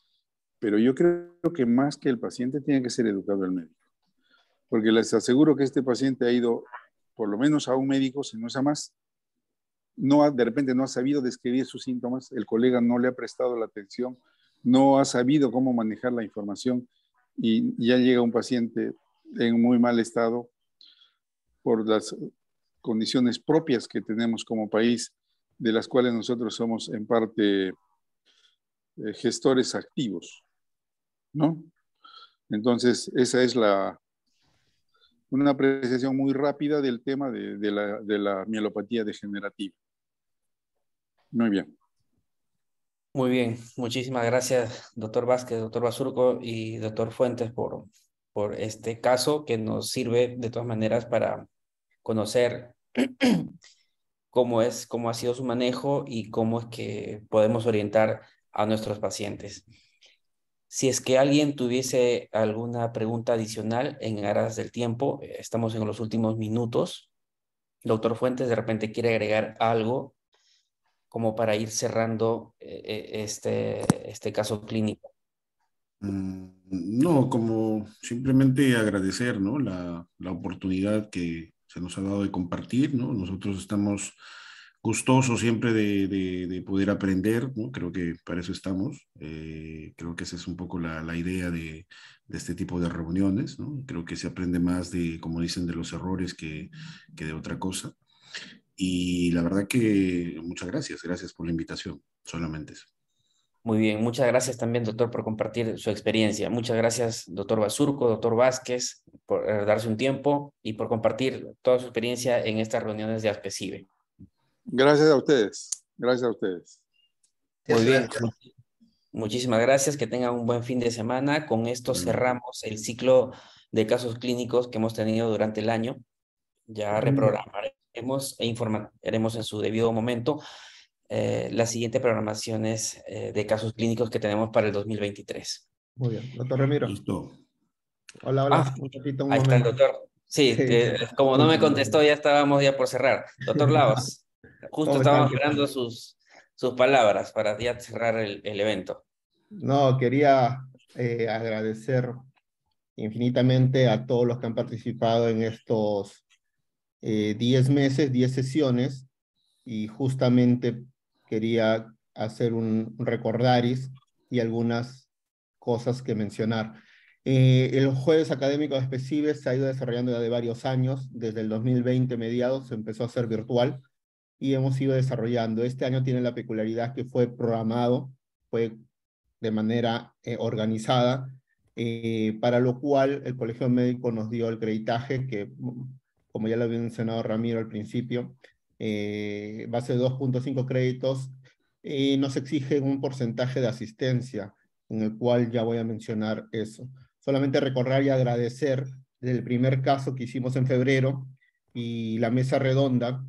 pero yo creo que más que el paciente tiene que ser educado el médico. Porque les aseguro que este paciente ha ido por lo menos a un médico, si no es a más, de repente no ha sabido describir sus síntomas, el colega no le ha prestado la atención, no ha sabido cómo manejar la información y ya llega un paciente en muy mal estado por las condiciones propias que tenemos como país, de las cuales nosotros somos en parte gestores activos, ¿no? Entonces, esa es una apreciación muy rápida del tema de la mielopatía degenerativa. Muy bien. Muy bien, muchísimas gracias, doctor Vázquez, doctor Basurco y doctor Fuentes por este caso que nos sirve de todas maneras para conocer cómo ha sido su manejo y cómo es que podemos orientar a nuestros pacientes. Si es que alguien tuviese alguna pregunta adicional en aras del tiempo, estamos en los últimos minutos. Doctor Fuentes, de repente quiere agregar algo como para ir cerrando este caso clínico? No, como simplemente agradecer, ¿no? La oportunidad que se nos ha dado de compartir, ¿no? Nosotros estamos gustosos siempre de poder aprender, ¿no? Creo que para eso estamos. Creo que esa es un poco la idea de este tipo de reuniones, ¿no? Creo que se aprende más de, como dicen, de los errores que de otra cosa. Y la verdad que muchas gracias, gracias por la invitación, solamente eso. Muy bien, muchas gracias también, doctor, por compartir su experiencia. Muchas gracias, doctor Basurco, doctor Vázquez, por darse un tiempo y por compartir toda su experiencia en estas reuniones de ASPECIBE. Gracias a ustedes. Gracias a ustedes. Muy bien, Gracias. muchísimas gracias, que tengan un buen fin de semana. Con esto cerramos el ciclo de casos clínicos que hemos tenido durante el año. Ya reprogramaremos e informaremos en su debido momento las siguientes programaciones de casos clínicos que tenemos para el 2023. Muy bien. Doctor Ramiro. Listo. Hola, Ah, hola. Un ratito, un ahí está el momento. doctor. Sí, Sí, como no me último. contestó, ya estábamos ya por cerrar. Doctor Laos, justo ¿Cómo estábamos están? esperando sus palabras para ya cerrar el evento. No, quería agradecer infinitamente a todos los que han participado en estos 10 meses, 10 sesiones, y justamente quería hacer un recordaris y algunas cosas que mencionar. El jueves académico de SPECIBE se ha ido desarrollando ya de varios años, desde el 2020 mediados se empezó a hacer virtual y hemos ido desarrollando. Este año tiene la peculiaridad que fue programado, fue de manera organizada, para lo cual el Colegio Médico nos dio el creditaje que, como ya lo había mencionado Ramiro al principio, va a ser 2.5 créditos y nos exige un porcentaje de asistencia, en el cual ya voy a mencionar eso. Solamente recordar y agradecer del primer caso que hicimos en febrero y la mesa redonda.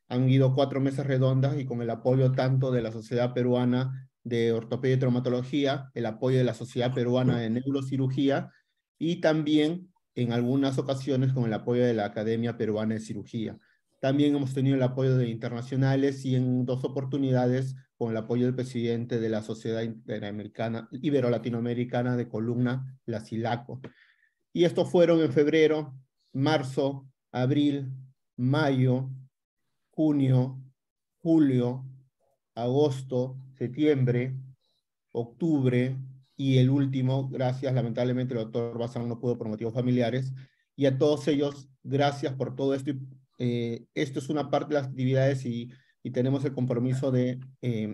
Han ido 4 mesas redondas y con el apoyo tanto de la Sociedad Peruana de Ortopedia y Traumatología, el apoyo de la Sociedad Peruana de Neurocirugía y también en algunas ocasiones con el apoyo de la Academia Peruana de Cirugía. También hemos tenido el apoyo de internacionales y en 2 oportunidades con el apoyo del presidente de la Sociedad Interamericana, Ibero-Latinoamericana de Columna, la SILACO. Y estos fueron en febrero, marzo, abril, mayo, junio, julio, agosto, septiembre, octubre y el último, gracias, lamentablemente el doctor Bazán no pudo por motivos familiares, y a todos ellos, gracias por todo esto. Esto es una parte de las actividades y tenemos el compromiso de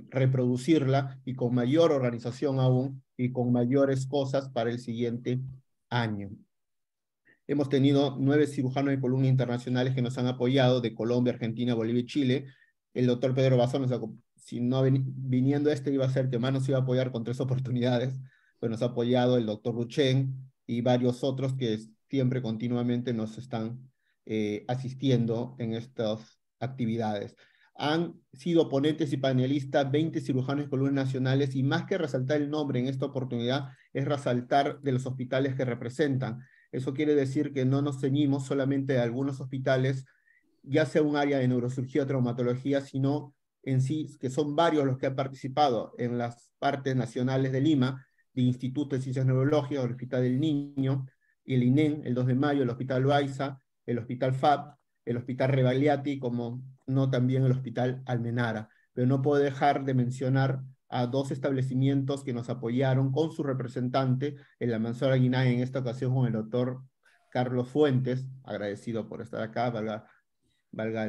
reproducirla y con mayor organización aún y con mayores cosas para el siguiente año. Hemos tenido 9 cirujanos de columna internacionales que nos han apoyado de Colombia, Argentina, Bolivia y Chile. El doctor Pedro Bazán, si no viniendo iba a ser que más nos iba a apoyar con 3 oportunidades, pues nos ha apoyado el doctor Ruchen y varios otros que siempre continuamente nos están asistiendo en estas actividades. Han sido ponentes y panelistas 20 cirujanos de columna nacionales y más que resaltar el nombre en esta oportunidad es resaltar de los hospitales que representan. Eso quiere decir que no nos ceñimos solamente de algunos hospitales, ya sea un área de neurocirugía o traumatología, sino en sí, que son varios los que han participado en las partes nacionales de Lima, de Instituto de Ciencias Neurológicas, el Hospital del Niño, el INEN, el 2 de mayo, el Hospital Baiza, el Hospital FAB, el Hospital Rebagliati, como no también el Hospital Almenara. Pero no puedo dejar de mencionar a 2 establecimientos que nos apoyaron con su representante en la Manzora Guinay, en esta ocasión con el doctor Carlos Fuentes, agradecido por estar acá, valga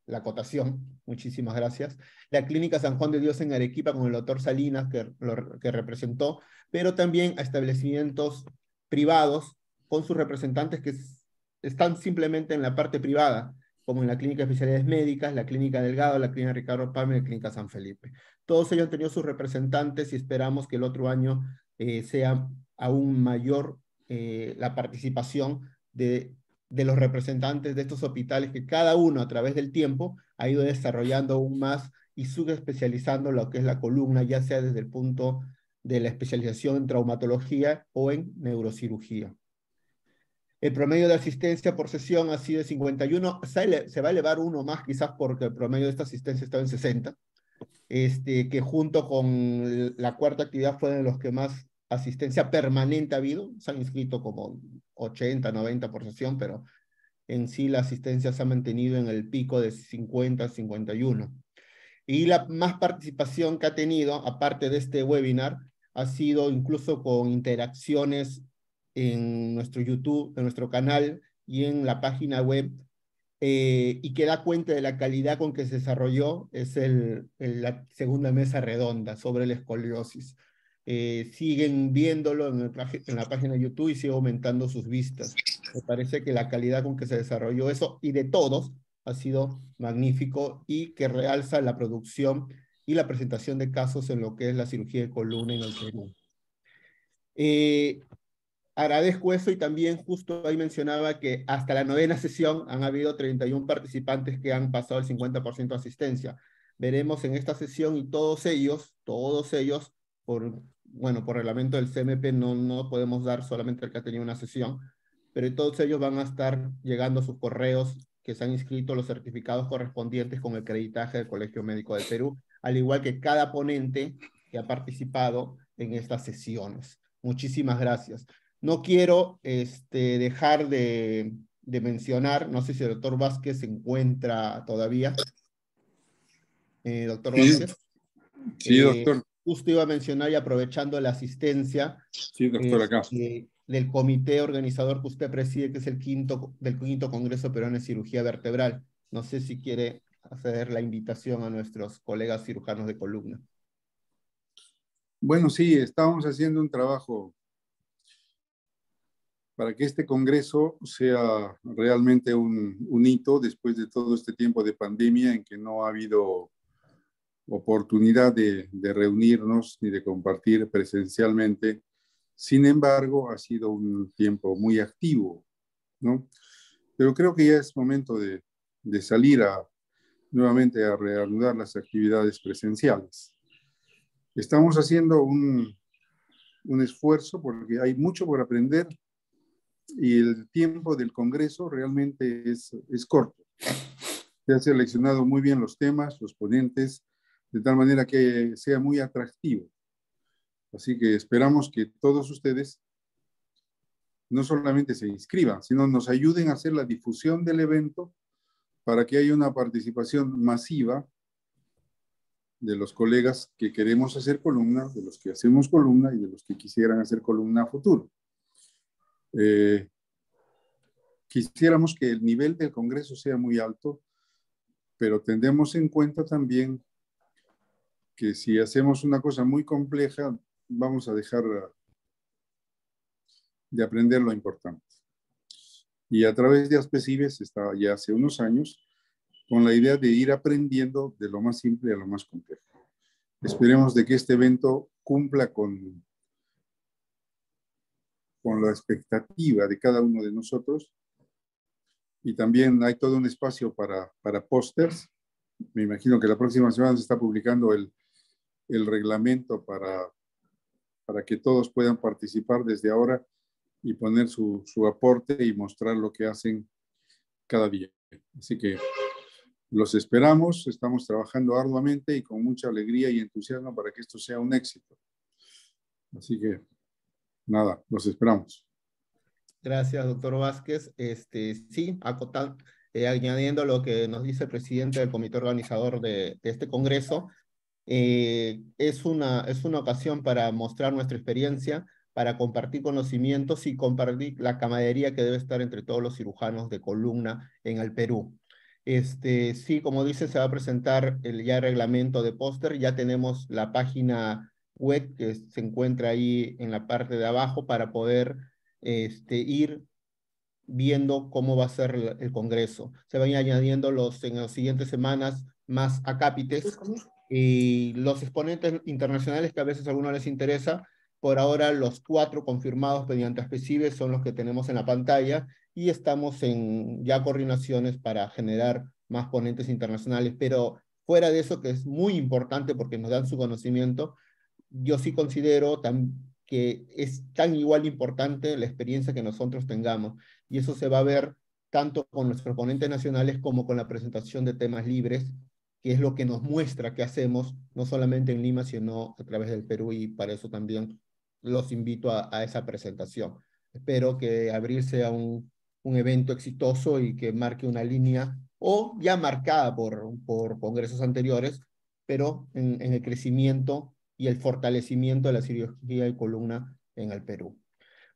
la acotación, muchísimas gracias. La Clínica San Juan de Dios en Arequipa con el doctor Salinas, que representó, pero también a establecimientos privados con sus representantes que están simplemente en la parte privada, como en la Clínica de Especialidades Médicas, la Clínica Delgado, la Clínica Ricardo Palma y la Clínica San Felipe. Todos ellos han tenido sus representantes y esperamos que el otro año sea aún mayor la participación de los representantes de estos hospitales que cada uno a través del tiempo ha ido desarrollando aún más y subespecializando lo que es la columna, ya sea desde el punto de la especialización en traumatología o en neurocirugía. El promedio de asistencia por sesión ha sido de 51, se va a elevar uno más quizás porque el promedio de esta asistencia estaba en 60, que junto con la cuarta actividad fueron los que más asistencia permanente ha habido. Se han inscrito como 80, 90 por sesión, pero en sí la asistencia se ha mantenido en el pico de 50, 51. Y la más participación que ha tenido, aparte de este webinar, ha sido incluso con interacciones en nuestro YouTube, en nuestro canal y en la página web, y que da cuenta de la calidad con que se desarrolló, es la segunda mesa redonda sobre la escoliosis. Siguen viéndolo en la página de YouTube y sigue aumentando sus vistas. Me parece que la calidad con que se desarrolló eso, y de todos, ha sido magnífico y que realza la producción y la presentación de casos en lo que es la cirugía de columna en el Perú. Agradezco eso, y también justo ahí mencionaba que hasta la 9ª sesión han habido 31 participantes que han pasado el 50% de asistencia. Veremos en esta sesión, y todos ellos, por reglamento del CMP no podemos dar solamente el que ha tenido una sesión, pero todos ellos van a estar llegando a sus correos que se han inscrito los certificados correspondientes con el acreditaje del Colegio Médico del Perú, al igual que cada ponente que ha participado en estas sesiones. Muchísimas gracias. No quiero dejar de mencionar, no sé si el doctor Vázquez se encuentra todavía. Doctor Vázquez. Sí, doctor. Justo iba a mencionar, y aprovechando la asistencia, Sí, doctor, acá. Del comité organizador que usted preside, que es del quinto Congreso Peruano de Cirugía Vertebral. No sé si quiere hacer la invitación a nuestros colegas cirujanos de columna. Bueno, sí, estamos haciendo un trabajo para que este congreso sea realmente un hito después de todo este tiempo de pandemia en que no ha habido oportunidad de reunirnos ni de compartir presencialmente. Sin embargo, ha sido un tiempo muy activo, ¿no? Pero creo que ya es momento de salir nuevamente a reanudar las actividades presenciales. Estamos haciendo un esfuerzo porque hay mucho por aprender y el tiempo del Congreso realmente es corto. Se han seleccionado muy bien los temas, los ponentes, de tal manera que sea muy atractivo. Así que esperamos que todos ustedes no solamente se inscriban, sino nos ayuden a hacer la difusión del evento para que haya una participación masiva de los colegas que queremos hacer columna, de los que hacemos columna y de los que quisieran hacer columna a futuro. Quisiéramos que el nivel del Congreso sea muy alto, pero tendremos en cuenta también que si hacemos una cosa muy compleja, vamos a dejar de aprender lo importante. Y a través de Aspecibes está ya hace unos años con la idea de ir aprendiendo de lo más simple a lo más complejo. Esperemos de que este evento cumpla con la expectativa de cada uno de nosotros. Y también hay todo un espacio para pósters. Me imagino que la próxima semana se está publicando el reglamento para que todos puedan participar desde ahora y poner su aporte y mostrar lo que hacen cada día. Así que los esperamos, estamos trabajando arduamente y con mucha alegría y entusiasmo para que esto sea un éxito. Así que, nada, los esperamos. Gracias, doctor Vázquez. Sí, añadiendo lo que nos dice el presidente del comité organizador de este congreso, es una ocasión para mostrar nuestra experiencia, para compartir conocimientos y compartir la camaradería que debe estar entre todos los cirujanos de columna en el Perú. Sí, como dice, se va a presentar ya el reglamento de póster. Ya tenemos la página web que se encuentra ahí en la parte de abajo para poder ir viendo cómo va a ser el congreso. Se van añadiendo en las siguientes semanas más acápites y los exponentes internacionales que a veces a algunos les interesa. Por ahora los 4 confirmados mediante Aspecibes son los que tenemos en la pantalla, y estamos en ya coordinaciones para generar más ponentes internacionales, pero fuera de eso, que es muy importante porque nos dan su conocimiento, yo sí considero que es tan igual importante la experiencia que nosotros tengamos, y eso se va a ver tanto con nuestros ponentes nacionales como con la presentación de temas libres que es lo que nos muestra que hacemos, no solamente en Lima, sino a través del Perú, y para eso también los invito a esa presentación. Espero que abril sea un evento exitoso y que marque una línea, o ya marcada por congresos anteriores, pero en el crecimiento y el fortalecimiento de la cirugía de columna en el Perú.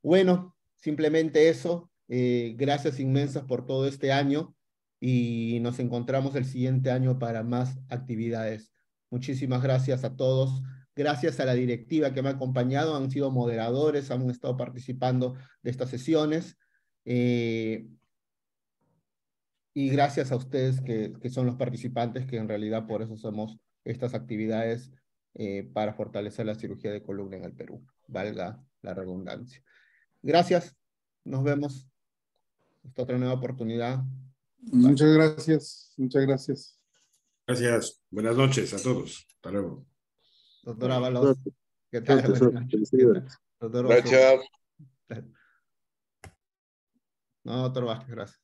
Bueno, simplemente eso. Gracias inmensas por todo este año y nos encontramos el siguiente año para más actividades. Muchísimas gracias a todos. Gracias a la directiva que me ha acompañado, han sido moderadores, han estado participando de estas sesiones. Y gracias a ustedes que son los participantes, que en realidad por eso hacemos estas actividades para fortalecer la cirugía de columna en el Perú, valga la redundancia. Gracias, nos vemos. Esta otra nueva oportunidad. Bye. Muchas gracias, muchas gracias. Gracias. Buenas noches a todos. Hasta luego. Doctor Ábalos, ¿qué tal? Suerte, Buenas noches. ¿Qué tal? Doctor Gracias. Basurto. No, doctor Vázquez, gracias.